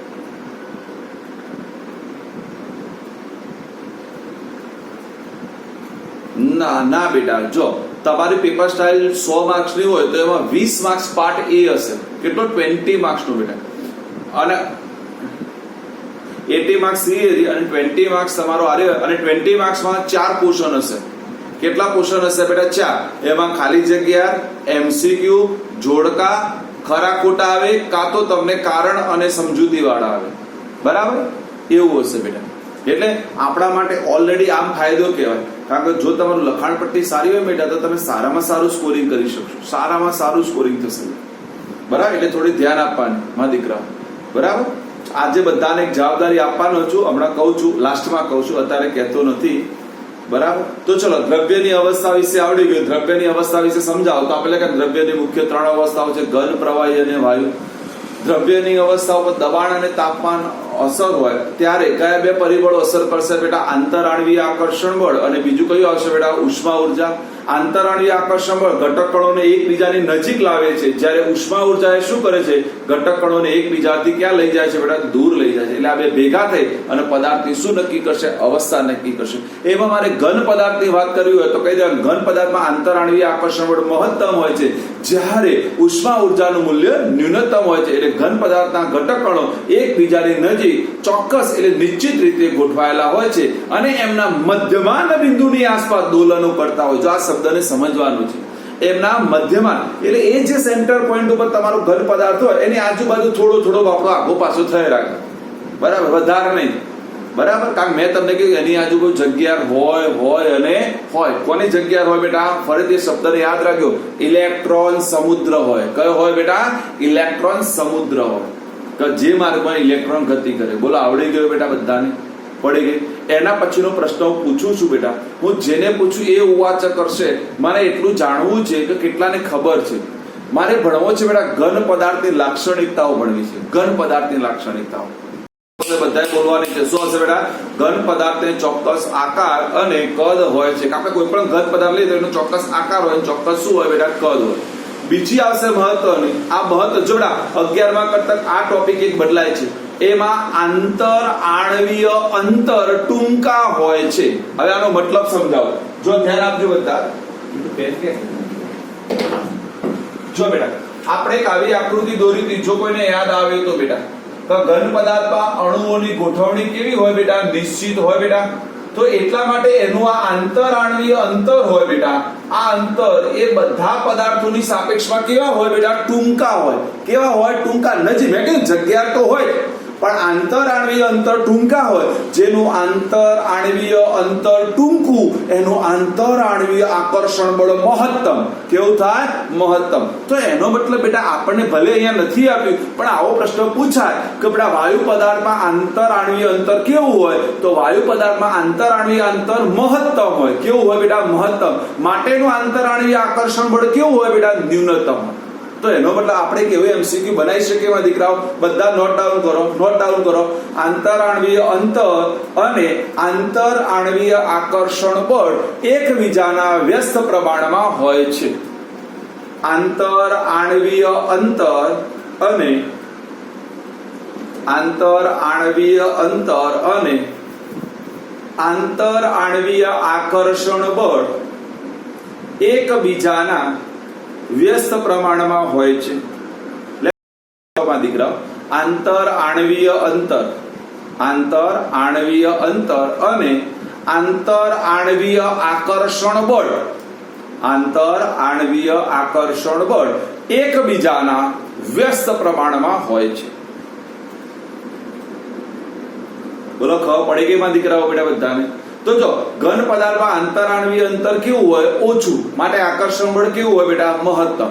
ના બેટા, જો તમારી પેપર સ્ટાઇલ 100 માર્ક્સની હોય તો એમાં 20 માર્ક્સ પાર્ટ એ હશે. કેટલો? 20 માર્ક્સનો બેટા. અને 80 માર્ક્સ થિયરી અને 20 માર્ક્સ તમારો આરે. અને 20 માર્ક્સમાં 4 પોર્શન હશે. કેટલા પોર્શન હશે બેટા? 4. એમાં ખાલી જગ્યા, એમસીક્યુ, જોડકા, ખરા ખોટા આવે, કાં તો તમને કારણ અને સમજૂતી વાળા આવે, બરાબર? એવું હશે બેટા. એટલે આપણા માટે ઓલરેડી આમ ફાયદો કહેવાય, કારણ કે જો તમારું લખાણ પટ્ટી સારી હોય બેટા તો તમે સારામાં સારું સ્કોરિંગ કરી શકશો, સારામાં સારું સ્કોરિંગ થશે. બરાબર, એટલે થોડી ધ્યાન આપવાની મારા દીકરા. બરાબર, આજે બધાને એક જવાબદારી આપવાનો છું, હમણાં કહું છું, લાસ્ટમાં કહું છું, અત્યારે કહેતો નથી. બરાબર, તો ચલો દ્રવ્યની અવસ્થા વિશે આવડી ગયું. દ્રવ્યની અવસ્થા વિશે સમજાવો તો આપણે કે દ્રવ્યની મુખ્ય 3 અવસ્થાઓ છે, ઘન, પ્રવાહી અને વાયુ. દ્રવ્યની અવસ્થા ઉપર દબાણ અને તાપમાન અસર હોય ત્યારે કયા 2 પરિબળો અસર કરશે બેટા? આંતરાણવીય આકર્ષણ બળ અને બીજું કયું આવશે બેટા? ઉષ્મા ઉર્જા. આંતરાણવીય આકર્ષણ બળ ઘટક કણોને એકબીજાની નજીક લાવે છે, જ્યારે ઉષ્મા ઉર્જા એ શું કરે છે? ઘટક કણોને એકબીજાથી ક્યાં લઈ જાય છે બેટા? દૂર લઈ જાય છે. એટલે આ 2 ભેગા થઈ અને પદાર્થની શું નક્કી કરશે? અવસ્થા નક્કી કરશે. એમાં મારે ઘન પદાર્થની વાત કરવી હોય તો કહી દે, ઘન પદાર્થમાં આંતરાણવીય આકર્ષણ બળ મહત્તમ હોય છે, જ્યારે ઉષ્મા ઉર્જાનું મૂલ્ય ન્યૂનતમ હોય છે. એટલે ઘન પદાર્થના ઘટક કણો એકબીજાની નજીક ચોક્કસ એટલે નિશ્ચિત રીતે ગોઠવાયેલા હોય છે અને એમના મધ્યમાન બિંદુની આસપાસ દોલનો કરતા હોય. જો આ શબ્દને સમજવાનું છે, એમના મધ્યમાન એટલે એ જે સેન્ટર પોઈન્ટ ઉપર તમારો ઘન પદાર્થ હોય એની આજુબાજુ થોડો થોડો આપણો આગો પાછો થઈ રાખે. બરાબર, વધારે નહીં. બરાબર, કારણ મેં તમને કહ્યું એની આજુબાજુ જગ્યા હોય અને હોય. કોની જગ્યા હોય બેટા? ફરીથી શબ્દને યાદ રાખજો, ઇલેક્ટ્રોન સમુદ્ર હોય. કયો હોય બેટા? ઇલેક્ટ્રોન સમુદ્ર હોય. કે જે માર્ગમાં ઇલેક્ટ્રોન ગતિ કરે. બોલો, આવડી ગયો બેટા બધાને? પડી ગઈ. એના પછીનો પ્રશ્ન હું પૂછું છું બેટા, હું જેને પૂછું એ ઉવાચ કરશે. મને એટલું જાણવું છે કે કેટલાને ખબર છે. મારે ભણવો છે બેટા ઘન પદાર્થની લાક્ષણિકતાઓ ભણવી છે. ઘન પદાર્થની લાક્ષણિકતાઓ બધા બોલવાની છે. શું હશે બેટા? ઘન પદાર્થને ચોક્કસ આકાર અને કદ હોય છે. આપણે કોઈ પણ ઘન પદાર્થ લઈએ તો એનો ચોક્કસ આકાર હોય, ચોક્કસ શું હોય બેટા? કદ હોય. બીજી આવશે મહત્વની. આ મહત્વ જોડા 11માં કરતા આ ટોપિક એક બદલાય છે. એમાં આંતર આણવીય અંતર ટૂંકા હોય છે. હવે આનો મતલબ સમજાવો. જો ધ્યાન આપજો બધા. જો બેટા આપણે એક આવી આકૃતિ દોરી હતી, જો કોઈને યાદ આવે તો બેટા, તો ઘન પદાર્થમાં અણુઓની ગોઠવણી કેવી હોય બેટા? નિશ્ચિત હોય બેટા. તો એટલા માટે એનું આ આંતરાણવીય અંતર હોય બેટા, આ અંતર એ બધા પદાર્થોની સાપેક્ષમાં કેવા હોય બેટા? ટૂંકા હોય. કેવા હોય? ટૂંકા. નજીક. મેં કીધું જગ્યા તો હોય પણ આંતરાણવીય અંતર ટૂંકા હોય. જેનું આંતરાણવીય અંતર ટૂંકું એનું આંતરાણવીય આકર્ષણ બળ મહત્તમ. કેવું થાય? મહત્તમ. તો એનો મતલબ બેટા આપણને ભલે અહીંયા નથી આપ્યું પણ આવો પ્રશ્ન પૂછાય કે બેટા વાયુ પદાર્થમાં આંતરાણવીય અંતર કેવું હોય? તો વાયુ પદાર્થમાં આંતરાણવીય અંતર મહત્તમ હોય. કેવું હોય બેટા? મહત્તમ. માટેનું આંતરાણવીય આકર્ષણ બળ કેવું હોય બેટા? ન્યૂનતમ હોય. તો એનો મતલબ આપણે કેવું એમસીક્યુ બનાવી શકીએ એમાં દીકરાઓ? બધા નોટ ડાઉન કરો. આંતરાણવીય અંતર અને આંતરાણવીય આકર્ષણ બળ એકબીજાના વ્યસ્ત પ્રમાણમાં હોય છે. આંતરાણવીય અંતર અને આંતરાણવીય આકર્ષણ બળ એકબીજાના વ્યસ્ત પ્રમાણમાં હોય છે. દીકરાઓ આંતરાણવીય અંતર અને આંતરાણવીય આકર્ષણ બળ એકબીજાના વ્યસ્ત પ્રમાણમાં હોય છે. બોલો, ખબર પડી ગઈ માં દીકરાઓ બેટા બધાને? તો જો ઘન પદાર્થમાં આંતરાણવીય અંતર કેવું હોય? ઓછું. માટે આકર્ષણ બળ કેવું હોય બેટા? મહત્તમ.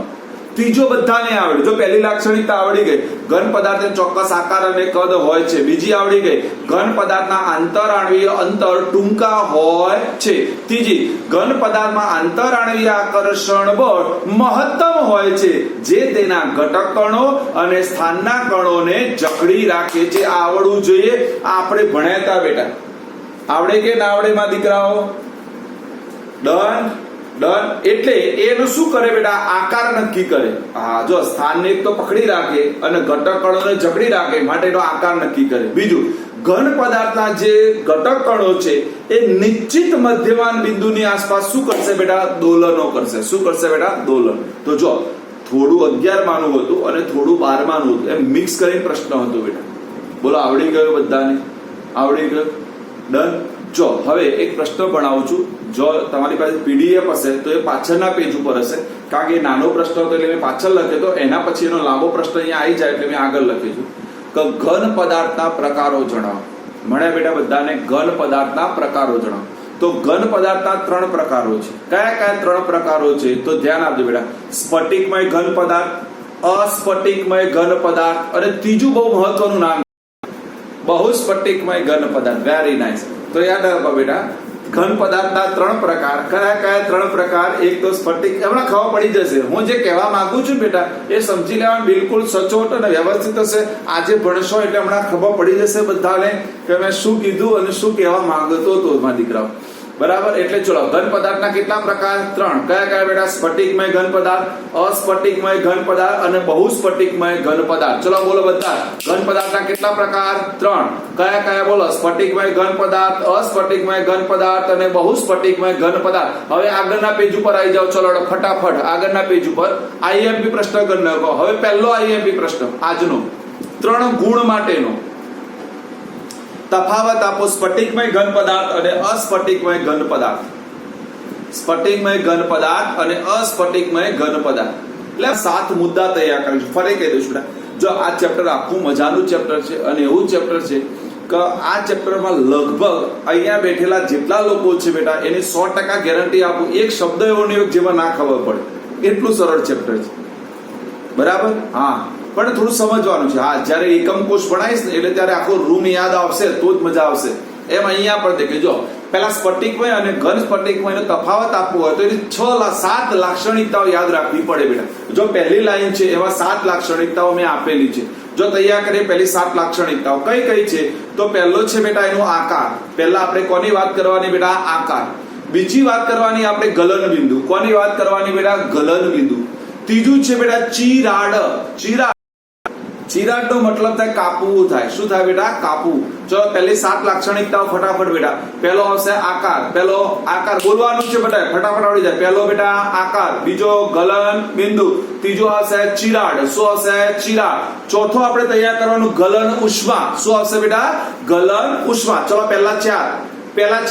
ત્રીજો બધાને આવડે. જો પહેલી લાક્ષણિકતા આવડી ગઈ, ઘન પદાર્થને ચોક્કસ આકાર અને કદ હોય છે. બીજી આવડી ગઈ, ઘન પદાર્થના આંતરાણવીય અંતર ટૂંકા હોય છે. ત્રીજી, ઘન પદાર્થમાં આંતરાણવીય આકર્ષણ બળ મહત્તમ હોય છે, જે તેના ઘટક કણો અને સ્થાનના કણોને જકડી રાખે છે. આ આવડવું જોઈએ. આ આપણે ભણ્યા હતા બેટા. આવડે કે ના આવડે માં દીકરાઓ? ડન. એટલે એનું શું કરે બેટા? આકાર નક્કી કરે. હા, જો સ્થાનને એક તો પકડી રાખે અને ઘટક કણોને જકડી રાખે, માટે એનો આકાર નક્કી કરે. બીજું, ઘન પદાર્થના જે ઘટક કણો છે એ નિશ્ચિત મધ્યમાન બિંદુની આસપાસ શું કરશે બેટા? દોલનો કરશે. શું કરશે બેટા? દોલન. તો જો થોડું 11 માનું હતું અને થોડું 12 માનું હતું, એમ મિક્સ કરીને પ્રશ્ન હતો બેટા. બોલો, આવડી ગયો બધાને? આવડી ગયો? ડન. જો હવે એક પ્રશ્ન ભણાવું છું. જો તમારી પાસે પીડીએફ હશે તો એ પાછળના પેજ ઉપર હશે, કારણ કે નાનો પ્રશ્ન હતો એટલે મેં પાછળ લખ્યો તો એના પછી એનો લાંબો પ્રશ્ન અહીંયા આવી જાય એટલે મેં આગળ લખ્યું છું કે ઘન પદાર્થના પ્રકારો જણાવો. મળ્યા બેટા બધાને? ઘન પદાર્થના પ્રકારો જણાવો. તો ઘન પદાર્થના 3 પ્રકારો છે. કયા કયા 3 પ્રકારો છે? તો ધ્યાન આપજો બેટા. સ્ફટિકમય ઘન પદાર્થ, અસ્ફટિકમય ઘન પદાર્થ અને ત્રીજું બહુ મહત્વનું નામ બહુસ્ફટિકમય ઘન પદાર્થ. Very nice. તો યાદ રાખો બેટા, ઘન પદાર્થના 3 પ્રકાર. કયા કયા 3 પ્રકાર? એક તો સ્ફટિક. હમણાં ખબર પડી જશે. હું જે કહેવા માંગુ છું બેટા એ સમજી લેવાનું બિલકુલ સચોટ અને વ્યવસ્થિત હશે. આજે ભણશો એટલે હમણાં ખબર પડી જશે બધાને કે મેં શું કીધું અને શું કહેવા માંગતો હતો મારા દીકરાઓ. બરાબર? એટલે ચલો, ઘન પદાર્થના કેટલા પ્રકાર? 3. કયા કયા બેટા? સ્ફટિકમય ઘન પદાર્થ, અસ્ફટિકમય ઘન પદાર્થ અને બહુસ્ફટિકમય ઘન પદાર્થ. ચલો બોલો બધા. ઘન પદાર્થના કેટલા પ્રકાર? 3. કયા કયા? બોલો. સ્ફટિકમય ઘન પદાર્થ, અસ્ફટિકમય ઘન પદાર્થ અને બહુસ્ફટિકમય ઘન પદાર્થ. હવે આગળના પેજ ઉપર આવી જાઓ. ચલો ફટાફટ આગળના પેજ ઉપર આઈએમપી પ્રશ્ન કરી નાખો. હવે પહેલો આઈએમપી પ્રશ્ન આજનો 3 ગુણ માટેનો. તફાવત આપો સ્ફટિકમય ઘન પદાર્થ અને અસ્ફટિકમય ઘન પદાર્થ. સ્ફટિકમય ઘન પદાર્થ અને અસ્ફટિકમય ઘન પદાર્થ. એટલે 7 મુદ્દા તૈયાર કરીશું. ફરી કહી દઉં છું. જો આ ચેપ્ટર આખું મજાનું ચેપ્ટર છે અને એવું ચેપ્ટર છે કે આ ચેપ્ટરમાં લગભગ અહીંયા બેઠેલા જેટલા લોકો છે બેટા એની 100% ગેરંટી આપું, એક શબ્દ એવો નહીં જેમાં ના ખબર પડે. એટલું સરળ ચેપ્ટર છે. બરાબર? હા, પણ થોડું સમજવાનું છે. હા, જ્યારે એકમ કોષ ભણાવીશ ને એટલે ત્યારે આખો રૂમ યાદ આવશે તો જ મજા આવશે. એમ અહીંયા પણ દેખે. જો પેલા સ્ફટિકમય અને ઘન સ્ફટિકમય નો તફાવત આપવો હોય તો એની 7 લાક્ષણિકતાઓ યાદ રાખવી પડે બેટા. જો પહેલી લાઈન છે એમાં 7 લાક્ષણિકતાઓ મેં આપેલી છે. જો તૈયાર કરીએ પહેલી 7 લાક્ષણિકતાઓ કઈ કઈ છે? તો પહેલો છે બેટા એનો આકાર. પહેલા આપણે કોની વાત કરવાની બેટા? આકાર. બીજી વાત કરવાની આપણે ગલન બિંદુ. કોની વાત કરવાની બેટા? ગલન બિંદુ. ત્રીજું છે બેટા ચિરાડ. ચિરાડ નો મતલબ થાય કાપવું થાય. શું થાય બેટા? કાપવું. ચલો પહેલી 7 લાક્ષણિકતાઓ ફટાફટ બેટા. પહેલો આવશે આકાર. પહેલો આકાર બોલવાનું છે બેટા, ફટાફટ આવડી જાય. પહેલો બેટા આકાર, બીજો ગલન બિંદુ, ત્રીજો આવશે ચિરાડ. શું આવશે? ચિરાડ. ચોથો આપણે તૈયાર કરવાનું ગલન ઉષ્મા. શું આવશે બેટા? ગલન ઉષ્મા. ચલો પહેલા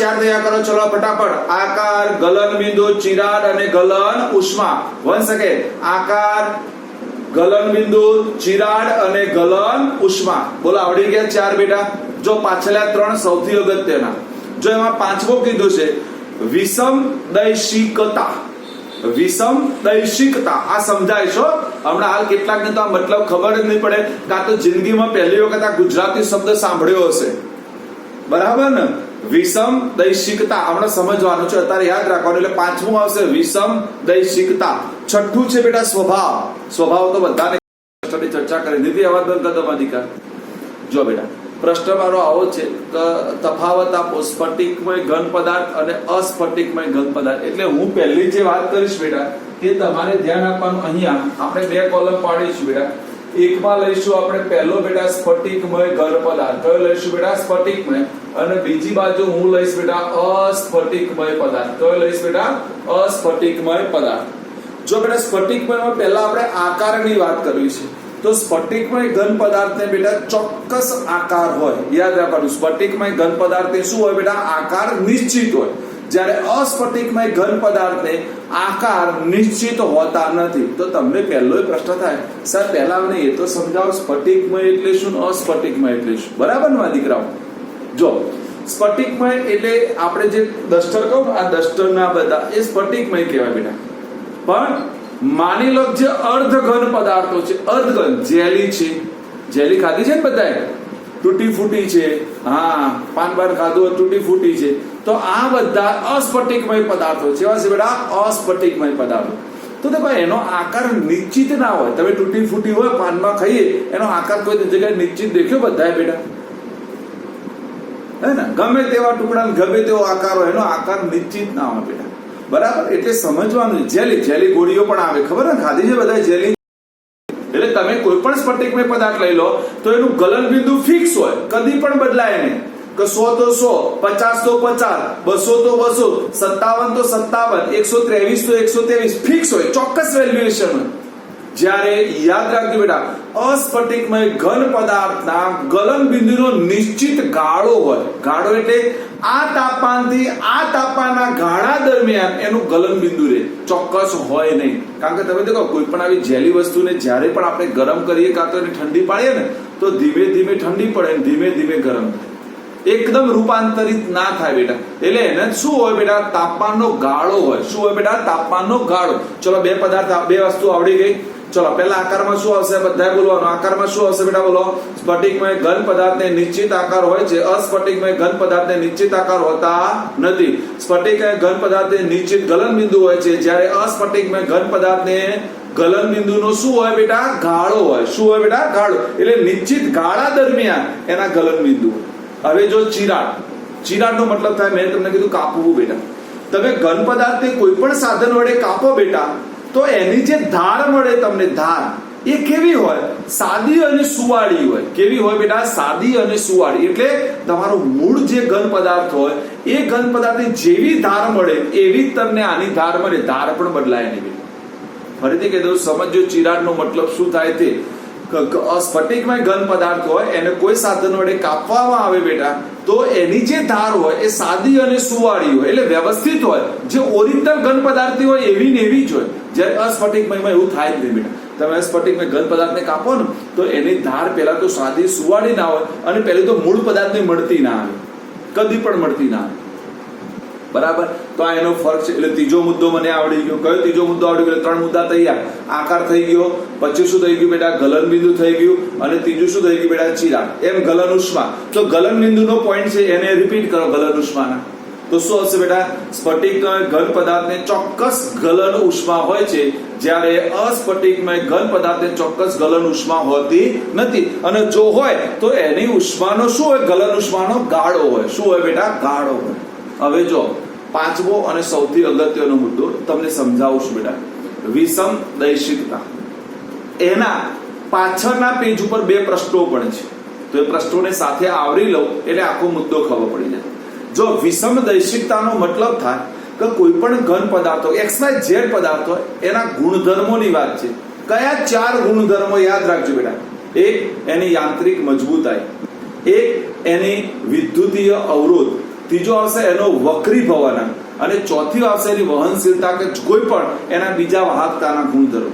4 તૈયાર કરો. ચલો ફટાફટ. આકાર, ગલન બિંદુ, ચિરાડ અને ગલન ઉષ્મા. One second. આકાર, ગલન બિંદુ, ચિરાડ અને ગલન ઉષ્મા. બોલો આવડી ગયા 4 બેટા. જો પાછલા 3 સૌથી અગત્યના. જો એમાં 5મો કીધું છે વિષમ દૈશિકતા. વિષમ દૈશિકતા આ સમજાય છો? હમણાં હાલ કેટલાકને તો આ મતલબ ખબર જ નહીં પડે, કાં તો જિંદગીમાં પહેલી વખત આ ગુજરાતી શબ્દ સાંભળ્યો હશે. બરાબર ને? વિષમ દૈશિકતા હમણાં સમજવાનું છે, અત્યારે યાદ રાખવાનું. એટલે 5મું આવશે વિષમ દૈશિકતા. 6થું છે બેટા સ્વભાવ. સ્વભાવ તો બધાને ચર્ચા કરી દીધી. અવાજ બંધ કરતો માધિકા. જો બેટા પ્રશ્ન મારો આવો છે કે તફાવત આપો સ્ફટિકમય ઘન પદાર્થ અને અસ્ફટિકમય ઘન પદાર્થ. એટલે હું પહેલી જે વાત કરીશ બેટા એ તમારે ધ્યાન આપવાનું. અહીંયા આપણે 2 કોલમ પાડીશું બેટા. એકમાં લઈશું આપણે પહેલો બેટા સ્ફટિકમય ઘન પદાર્થ. કયો લઈશું બેટા? સ્ફટિકમય. અને બીજી બાજુ હું લઈશ બેટા અસ્ફટિકમય પદાર્થ. કયો લઈશ બેટા? અસ્ફટિકમય પદાર્થ. જો બેટા સ્ફટિકમયમાં પહેલા આપણે આકારની વાત કરવી છે. તો સ્ફટિકમય ઘન પદાર્થને બેટા ચોક્કસ આકાર હોય. યાદ રાખવાનું. સ્ફટિકમય ઘન પદાર્થને શું હોય બેટા? આકાર નિશ્ચિત હોય. જ્યારે અસ્ફટિકમય ઘન પદાર્થને આકાર નિશ્ચિત હોતા નથી. તો તમને પહેલો પ્રશ્ન થાય, સર પહેલા મને એ તો સમજાવો સ્ફટિકમય એટલે શું, અસ્ફટિકમય એટલે શું? બરાબર ને મારા દીકરાઓ? જો સ્ફટિકમય એટલે આપણે જે ડસ્ટર કહું, આ ડસ્ટર ના બધા એ સ્ફટિકમય કહેવાય બેટા. પણ માની લો જે અર્ધઘન પદાર્થો છે, અર્ધઘન જેલી છે, જેલી ખાધી છે ને બધાએ, તૂટી ફૂટી છે, હા પાન ખાધું તૂટી ફૂટી છે, તો આ બધા અસ્ફટિકમય પદાર્થો છે. એવા છે બેટા અસ્ફટિકમય પદાર્થો. તો દેખો એનો આકાર નિશ્ચિત ના હોય. તમે તૂટી ફૂટી હોય પાનમાં ખાઈએ એનો આકાર કોઈ જગ્યાએ નિશ્ચિત દેખ્યો બધાએ બેટા? હે ને? ગમે તેવા ટુકડા ગમે તેવો આકાર હોય એનો આકાર નિશ્ચિત ના હોય બેટા. બરાબર? એટલે સમજવાનું. જેલી ગોળીઓ પણ આવે, ખબર ને? ખાધી છે બધા જેલી. એટલે તમે કોઈ પણ સ્ફટિકમય પદાર્થ લઈ લો તો એનું ગલન બિંદુ ફિક્સ હોય, કદી પણ બદલાય નહીં. કે 100 તો 100, 50 તો 50, 200 તો 200, 57 તો 57, 123 તો 123 ફિક્સ હોય, ચોક્કસ વેલ્યુએશન હોય. જ્યારે યાદ રાખજો બેટા અસ્ફટિકમય ઘન પદાર્થના ગલન બિંદુનો નિશ્ચિત ગાળો હોય. ગાળો એટલે આ તાપમાનથી આ તાપમાનના ગાળા દરમિયાન એનું ગલન બિંદુ રહે, ચોક્કસ હોય નહીં. કારણ કે તમે દેખો કોઈ પણ આવી જેલી વસ્તુને જ્યારે પણ આપણે ગરમ કરીએ કાં તો એને ઠંડી પાડીએ ને તો ધીમે ધીમે ઠંડી પડે, ધીમે ધીમે ગરમ થાય. એકદમ રૂપાંતરિત ના થાય બેટા. એટલે એને શું હોય બેટા? તાપમાનનો ગાળો હોય. શું હોય બેટા? તાપમાનનો ગાળો. ચલો બે પદાર્થ, બે વસ્તુ આવડી ગઈ. ચલો પહેલા આકારમાં શું આવશે? બધાએ બોલવાનું. આકારમાં શું આવશે બેટા? બોલો. સ્ફટિકમય ઘન પદાર્થને નિશ્ચિત આકાર હોય છે, અસ્ફટિકમય ઘન પદાર્થને નિશ્ચિત આકાર હોતા નથી. સ્ફટિકમય ઘન પદાર્થને નિશ્ચિત ગલન બિંદુ હોય છે, જ્યારે અસ્ફટિકમય ઘન પદાર્થને ગલન બિંદુનો શું હોય બેટા? ગાળો હોય. શું હોય બેટા? ગાળો. એટલે નિશ્ચિત ગાળા દરમિયાન એના ગલન બિંદુ. હવે જો ચિરાડનો મતલબ થાય, મેં તમને કીધું કાપવું બેટા. તમે ઘન પદાર્થને કોઈ પણ સાધન વડે કાપો બેટા, તો એની જે ધાર મળે તમને, ધાર એ કેવી હોય? સાદી અને સુવાળી હોય. કેવી હોય બેટા? સાદી અને સુવાળી. એટલે તમારો મૂળ જે ઘન પદાર્થ હોય એ ઘન પદાર્થની જેવી ધાર મળે એવી જ તમને આની ધાર મળે. ધાર પણ બદલાય નહીં. ફરીથી કહી દઉં, સમજો ચિરાડનો મતલબ શું થાય તે. સ્ફટિકમય ઘન પદાર્થ હોય, એને કોઈ સાધન વડે કાપવામાં આવે બેટા, તો એની જે ધાર હોય એ સાદી અને સુવાળી હોય, એટલે વ્યવસ્થિત હોય. જે ઓરિજિનલ ઘન પદાર્થ હોય એવી ને એવી જ હોય. જ્યારે અસ્ફટિકમયમાં એવું થાય જ નહીં બેટા. તમે અસ્ફટિકમય ઘન પદાર્થને કાપો ને તો એની ધાર પહેલા તો સાદી સુવાળી ના હોય, અને પહેલી તો મૂળ પદાર્થને મળતી ના આવે, કદી પણ મળતી ના આવે. બરાબર? તો આ એનો ફરક છે. એટલે ત્રીજો મુદ્દો મને આવડી ગયો. કયો ત્રીજો મુદ્દો આવડી ગયો? 3 મુદ્દા તૈયાર. આકાર થઈ ગયો, પછી શું થઈ ગયું બેટા? ગલન બિંદુ થઈ ગયું, અને ત્રીજું શું થઈ ગયું બેટા? ચિરાડ. એમ ગલન ઉષ્મા. તો ગલન બિંદુનો પોઈન્ટ છે એને રિપીટ કરો. ગલન ઉષ્માના તો શું હશે બેટા? સ્ફટિકમય ઘન પદાર્થને ચોક્કસ ગલન ઉષ્મા હોય છે, જ્યારે અસ્ફટિકમય ઘન પદાર્થને ચોક્કસ ગલન ઉષ્મા હોતી નથી. અને જો હોય તો એની ઉષ્માનો શું હોય? ગલન ઉષ્માનો ગાળો હોય. શું હોય બેટા? ગાળો હોય. હવે જો પાંચમો અને સૌથી અગત્યનો મુદ્દો તમને સમજાવું છું બેટા. વિષમ દૈશિકતા. એના પાછળના પેજ ઉપર 2 પ્રશ્નો પણ છે, તો એ પ્રશ્નોને સાથે આવરી લઉં એટલે આખો મુદ્દો ખબર પડી જાય. જો વિષમ દૈશિકતાનો મતલબ થાય કે કોઈ પણ ઘન પદાર્થો XYZ પદાર્થો એના ગુણધર્મોની વાત છે. કયા 4 ગુણધર્મો યાદ રાખજો બેટા? એક, એની યાંત્રિક મજબૂતાઈ. એક, એની વિદ્યુતીય અવરોધ. ત્રીજો આવશે એનો વક્રીભવન, અને ચોથી આવશે એની વહનશીલતા કે કોઈ પણ એના બીજા વાહકતાના ગુણધર્મો.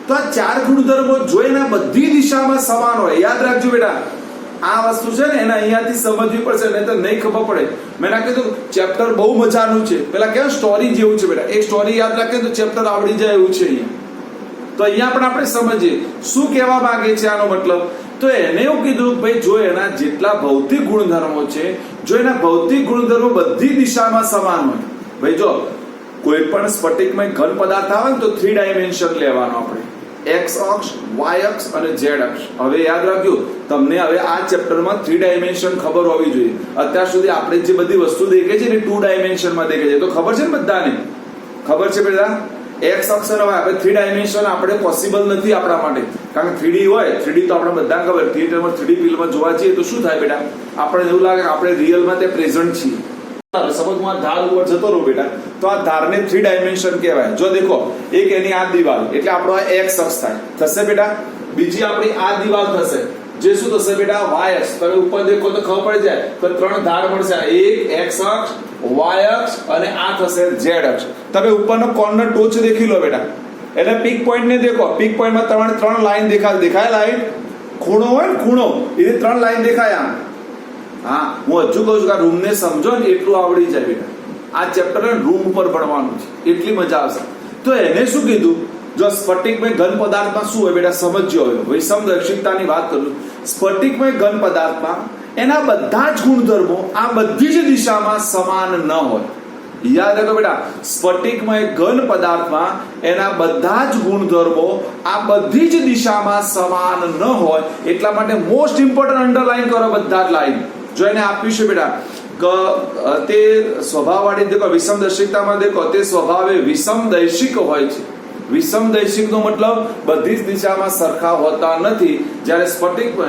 તો આ 4 ગુણધર્મો જો એના બધી દિશામાં સમાન હોય, યાદ રાખજો બેટા. આ વસ્તુ છે ને એને અહીંયાથી સમજવી પડશે, નહીં તો નહીં ખબર પડે. મેં કીધું ચેપ્ટર બહુ મજાનું છે. પેલા કેવું સ્ટોરી જેવું છે બેટા. એક સ્ટોરી યાદ રાખીએ તો ચેપ્ટર આવડી જાય એવું છે અહીંયા. તો અહીંયા પણ આપણે સમજીએ શું કહેવા માંગે છે આનો મતલબ. તો એને એવું કીધું ભાઈ, જો એના જેટલા ભૌતિક ગુણધર્મો છે, જો એના ભૌતિક ગુણધર્મો બધી દિશામાં સમાન હોય. ભાઈ જો કોઈ પણ સ્ફટિકમય ઘન પદાર્થ આવે ને તો 3 ડાયમેન્શન લેવાનો આપણે. X અક્ષ, Y અક્ષ અને Z અક્ષ. હવે યાદ રાખજો, તમને હવે આ ચેપ્ટરમાં 3 ડાયમેન્શન ખબર હોવી જોઈએ. અત્યાર સુધી આપણે જે બધી વસ્તુ દેખે છે ને 2 ડાયમેન્શનમાં દેખે છે. તો ખબર છે ને બધાને? ખબર છે બેટા? X અક્ષ અને Y. હવે 3 ડાયમેન્શન આપણે પોસિબલ નથી આપણા માટે, કારણ કે 3D હોય. 3D તો આપણે બધા ખબર. થિયેટરમાં 3D ફિલ્મમાં જોવા જઈએ તો શું થાય બેટા? આપણને એવું લાગે કે આપણે રિયલમાં તે પ્રેઝન્ટ છીએ. સમજમાં ધાર ઉપર જતો રહો બેટા, તો આ ધારને 3 ડાયમેન્શન કહેવાય. જો દેખો, એક એની આ દિવાલ એટલે આપણો આ X અક્ષ થાય થશે બેટા. બીજી આપણી આ દિવાલ થશે, જે શું થશે બેટા? Y અક્ષ. તમે ઉપર દેખો તો ખબર પડી જાય. તો 3 ધાર મળશે. એક X અક્ષ, Y અક્ષ અને આ થશે Z અક્ષ. તમે ઉપરનો કોર્નર ટોચ દેખી લો બેટા. એટલે પીક પોઈન્ટ ને દેખો. પીક પોઈન્ટમાં તમારે 3 લાઈન દેખાય લાઈન. ખૂણો હોય ને ખૂણો, એ 3 લાઈન દેખાય આમ. હા, હું હજુ કહું છું કે રૂમ ને સમજો ને એટલું આવડી જાય બેટા. આ ચેપ્ટર રૂમ ઉપર ભણવાનું છે, એટલી મજા આવશે. તો એને શું કીધું? જો સ્ફટિકમય ઘન પદાર્થમાં શું હોય બેટા? સમજ્યો. હવે વિષમ દૈશિકતાની વાત કરું. સ્ફટિકમય ઘન પદાર્થમાં એના બધા જ ગુણધર્મો આ બધી જ દિશામાં સમાન ન હોય. યાદ રાખો બેટા, સ્ફટિકમય ઘન પદાર્થમાં એના બધા જ ગુણધર્મો આ બધી જ દિશામાં સમાન ન હોય. એટલા માટે મોસ્ટ ઇમ્પોર્ટન્ટ અંડરલાઈન કરો બધા જ લાઈન. જો એને આપ્યું છે બેટા કે તે સ્વભાવવાળી, દેખો વિષમ દૈશિકતામાં દેખો તે સ્વભાવે વિષમ દૈશિક હોય છે. વિષમ દૈશિકનો મતલબ બધી જ દિશામાં સરખા હોતા નથી. જ્યારે સ્ફટિકમય,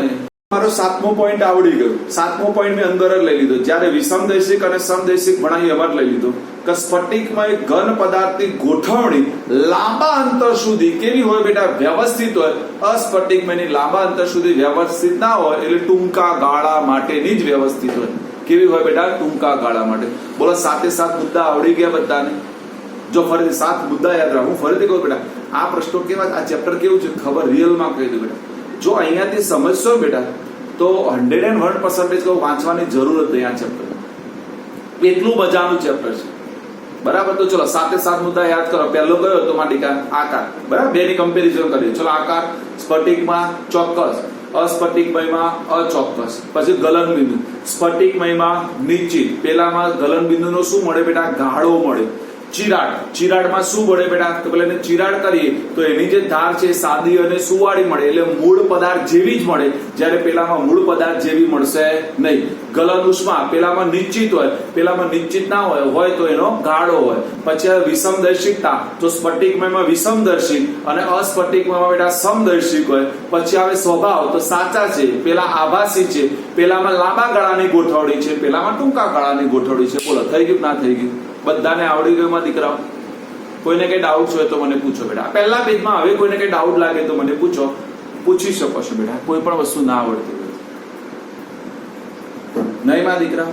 મારો 7મો પોઈન્ટ આવડી ગયો. 7મો પોઈન્ટ મેં અંદર જ લઈ લીધો. જ્યારે વિષમ દૈશિક અને સમદૈશિક ભણાવી એમાં જ લઈ લીધો કે સ્ફટિકમય ઘન પદાર્થની ગોઠવણી લાંબા અંતર સુધી કેવી હોય બેટા? વ્યવસ્થિત હોય. અસ્ફટિકમયની લાંબા અંતર સુધી વ્યવસ્થિત ના હોય, એટલે ટૂંકા ગાળા માટેની જ વ્યવસ્થિત હોય. કેવી હોય બેટા? ટૂંકા ગાળા માટે. બોલો 7 મુદ્દા આવડી ગયા બધાને? જો ફરીથી 7 મુદ્દા યાદ રાખો. હું ફરીથી કહું બેટા, આ પ્રશ્નો કેવા, આ ચેપ્ટર કેવું છે ખબર? રિયલમાં કહી દઉં બેટા. જો અહીંયાથી સમજશો બેટા તો 101% કહું વાંચવાની જરૂર જ નહીં આ ચેપ્ટર, એટલું મજાનું ચેપ્ટર છે. બરાબર. તો ચલો સાથે સાત મુદ્દા યાદ કરો. પહેલો કયો હતો માલિકા? આકાર. બરાબર. બેની કમ્પેરિઝન કરીએ. ચલો આકાર સ્ફટિકમાં ચોક્કસ, અસ્ફટિકમયમાં અચોક્કસ. પછી ગલનબિંદુ સ્ફટિકમયમાં નિશ્ચિત. પેલામાં ગલનબિંદુનો શું મળે બેટા? ગાળો મળે. ચિરાડ, ચિરાડમાં શું મળે બેટા? તો પેલા ચિરાડ કરીએ તો એની જે ધાર છે સાદી અને સુવાળી મળે, એટલે મૂળ પદાર્થ જેવી જ મળે, જ્યારે પેલામાં મૂળ પદાર્થ જેવી મળશે નહીં. ગલન ઉષ્મા પેલામાં નિશ્ચિત હોય, પેલામાં નિશ્ચિત ના હોય તો એનો ગાળો હોય. પછી વિષમદર્શિકતા, તો સ્ફટિકમયમાં વિષમદર્શિક અને અસ્ફટિકમયમાં બેટા સમદર્શિક હોય. પછી આવે સ્વભાવ, તો સાચા છે, પેલા આભાસી છે, પેલામાં લાંબા ગાળાની ગોઠવણી છે, પેલામાં ટૂંકા ગાળાની ગોઠવણી છે. બોલો થઈ ગયું ના થઈ ગયું? બધાને આવડી ગયું માં દીકરાઓ? કોઈને કઈ ડાઉટ હોય તો મને પૂછો બેટા. પહેલા પેજમાં હવે કોઈને કઈ ડાઉટ લાગે તો મને પૂછો, પૂછી શકો છો બેટા. કોઈ પણ વસ્તુ ના આવડતી હોય નહીં માં દીકરા?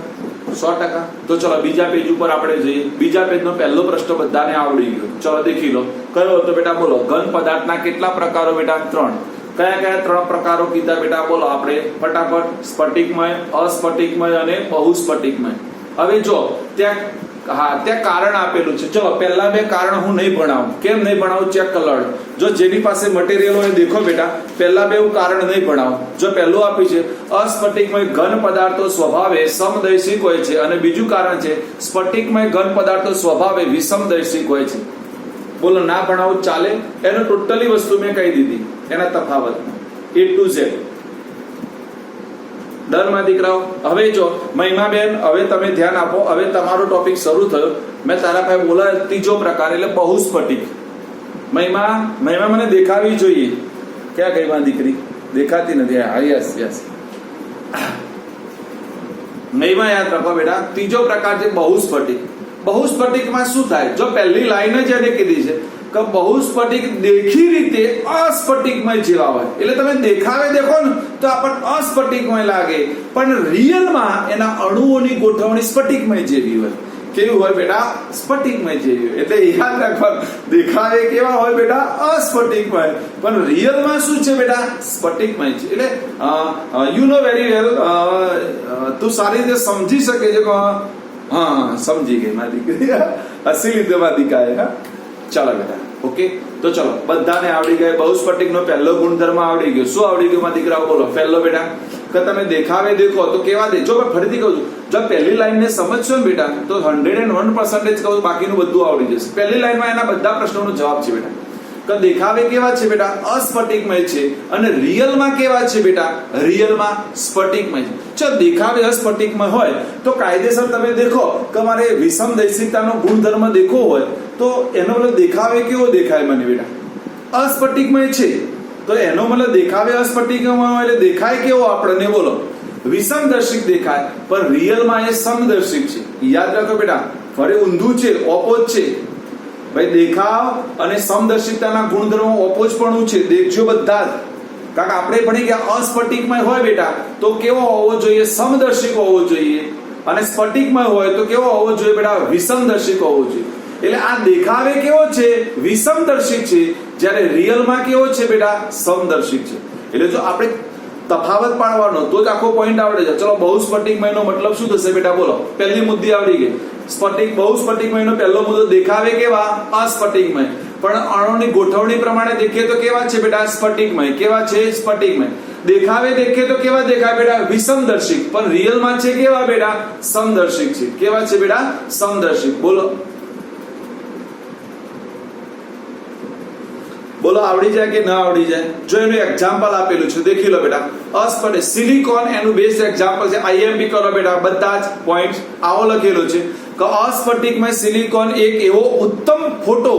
100%. તો ચલો બીજા પેજ ઉપર આપણે જઈએ. બીજા પેજનો પહેલો પ્રશ્ન બધાને આવડી ગયો. ચલો દેખી લો. કયો હતો બેટા? બોલો. ઘન પદાર્થના કેટલા પ્રકારો બેટા? 3. કયા કયા 3 પ્રકારો કીધા બેટા? બોલો આપણે ફટાફટ. સ્ફટિકમય, અસ્ફટિકમય અને બહુસ્ફટિકમય. હવે જો ત્યાં કારણ આપેલું છે. ચલો પહેલા 2 કારણ હું નહીં ભણાવું. કેમ નહીં ભણાવું? ચેક કર. જો જેની પાસે મટીરિયલ હોય દેખો બેટા, પહેલા 2 હું કારણ નહીં ભણાવું. જો પહેલું આપ્યું છે અસ્ફટિકમય ઘન પદાર્થો સ્વભાવે સમદૈશિક હોય છે, અને બીજું કારણ છે સ્ફટિકમય ઘન પદાર્થો સ્વભાવે વિષમદૈશિક હોય છે. બોલો ના ભણાવું ચાલે? એનો ટોટલી વસ્તુ મેં કહી દીધી, એના તફાવત A to Z. ડરમાં દીકરાઓ? હવે જો મહિમાબેન, હવે તમે ધ્યાન આપો. હવે તમારો ટોપિક શરૂ થયો. મેં તારા ભાઈ બોલા ત્રીજો પ્રકાર એટલે બહુસ્ફટિક. મહિમા મને દેખાવી જોઈએ. ક્યાં ગઈ માં દીકરી? દેખાતી નથી. હા યસ યસ. મહિમા યાદ રાખો બેટા. ત્રીજો પ્રકાર છે બહુસ્ફટિક. બહુસ્ફટિકમાં શું થાય? જો પહેલી લાઈન જ એને કીધી છે કે બહુસ્ફટિક દેખી રીતે અસ્ફટિકમય જેવા હોય, એટલે તમે દેખાવે દેખો ને તો આપણને અસ્ફટિકમય લાગે, પણ રિયલમાં એના અણુઓની ગોઠવણી સ્ફટિકમય જેવી હોય. કેવી હોય બેટા? સ્ફટિકમય જેવી હોય. એટલે યાદ રાખવાનું, દેખાવે કેવા હોય બેટા? અસ્ફટિકમય, પણ રિયલમાં શું છે બેટા? સ્ફટિકમય છે. એટલે યુ નો વેરી વેલ, તું સારી રીતે સમજી શકે છે કે હા સમજી ગઈ મારી દીકરી, હસી લીધે મારી દીકરાએ. હા ચાલો બેટા. ઓકે. તો ચલો બધાને આવડી ગયા. બહુસ્ફટિકનો પહેલો ગુણધર્મ આવડી ગયો. શું આવડી ગયું માં દીકરાઓ? બોલો. પહેલો બેટા કે તમે દેખાવે દેખો તો કેવા દે. જો ફરીથી કહું છું, જો પહેલી લાઈન ને સમજશો ને બેટા તો 101% કહું બાકીનું બધું આવડી જશે. પહેલી લાઈનમાં એના બધા પ્રશ્નોનો જવાબ છે બેટા. કે દેખાવે કેવા છે બેટા? અસ્ફટિકમય છે. અને રિયલમાં કેવા છે બેટા? રિયલમાં સ્ફટિકમય છે. ચાલ દેખાવે અસ્ફટિકમય હોય તો કાયદેસર તમે દેખો કે મારે વિષમદૈશિકતાનો ગુણધર્મ દેખવો હોય તો એનો મતલબ દેખાવે કેવો દેખાય મને બેટા? અસ્ફટિકમય છે તો એનો મતલબ દેખાવે અસ્ફટિકમય હોય એટલે દેખાય કેવો આપણને? બોલો. વિષમદર્શિક દેખાય, પણ રિયલમાં એ સમદર્શિક છે. યાદ રાખો બેટા. ફરી ઊંધું છે, ઓપોઝ છે ભાઈ. દેખાવ અને સમદર્શિકતાના ગુણધર્મો ઓપોઝ પણ છે. દેખજો બધા જ. કારણ કે આપણે ભણી ગયા અસ્ફટિકમય હોય બેટા તો કેવો હોવો જોઈએ? સમદર્શિક હોવો જોઈએ. અને સ્ફટિકમય હોય તો કેવો હોવો જોઈએ બેટા? વિષમદર્શિક હોવો જોઈએ. એટલે આ દેખાવે કેવો છે? વિષમદર્શિક છે, જ્યારે રિયલમાં કેવો છે બેટા? સમદર્શિક છે. એટલે જો આપણે તફાવત પાડવાનો તો જ આખો પોઈન્ટ આવડે છે. ચલો બહુસ્ફટિકમયનો મતલબ શું થશે બેટા? બોલો. પહેલી મુદ્દી આવડી ગઈ. બહુસ્ફટિકમયનો પહેલો મુદ્દો દેખાવે કેવા? અસ્ફટિકમય, પણ અણુની ગોઠવણી પ્રમાણે દેખીએ તો કેવા છે બેટા? સ્ફટિકમય. કેવા છે? સ્ફટિકમય. દેખાવે દેખીએ તો કેવા દેખાય બેટા? વિષમદર્શિક, પણ રિયલમાં છે કેવા બેટા? સમદર્શિક છે. કેવા છે બેટા? સમદર્શિક. બોલો. બોલો આવડી જાય કે ના આવડી જાય? જો એનું એક્ઝામ્પલ આપેલું છે દેખી લો બેટા. અસ્ફટિક સિલિકોન એનું બેસ્ટ એક્ઝામ્પલ છે. આઈએમપી કરો બેટા. બધા જ પોઈન્ટ આવો લખેલો છે કે અસ્ફટિકમય સિલિકોન એક એવો ઉત્તમ ફોટો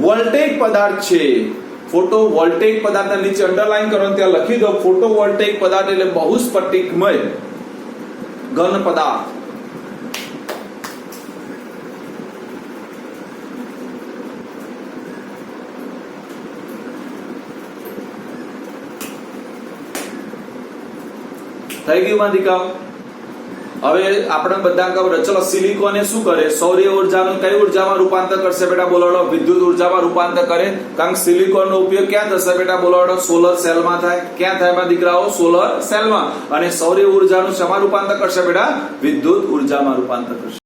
વોલ્ટેઇક પદાર્થ છે. ફોટો વોલ્ટેઇક પદાર્થના નીચે અંડરલાઈન કરો ત્યાં લખી દો ફોટો વોલ્ટેઇક પદાર્થ એટલે બહુસ્ફટિકમય ઘન પદાર્થ. થઈ ગયું માં દીકરાઓ? હવે આપણે બધા ખબર ચલો સિલિકોન શું કરે સૌર ઉર્જાનું કઈ ઉર્જામાં રૂપાંતર કરશે બેટા બોલાડો વિદ્યુત ઉર્જામાં રૂપાંતર કરે કારણ કે સિલિકોન નો ઉપયોગ ક્યાં થશે બેટા બોલાડો સોલર સેલમાં થાય ક્યાં થાય એમાં દીકરાઓ સોલર સેલમાં અને સૌર ઉર્જાનું શેમાં રૂપાંતર કરશે બેટા વિદ્યુત ઉર્જામાં રૂપાંતર કરશે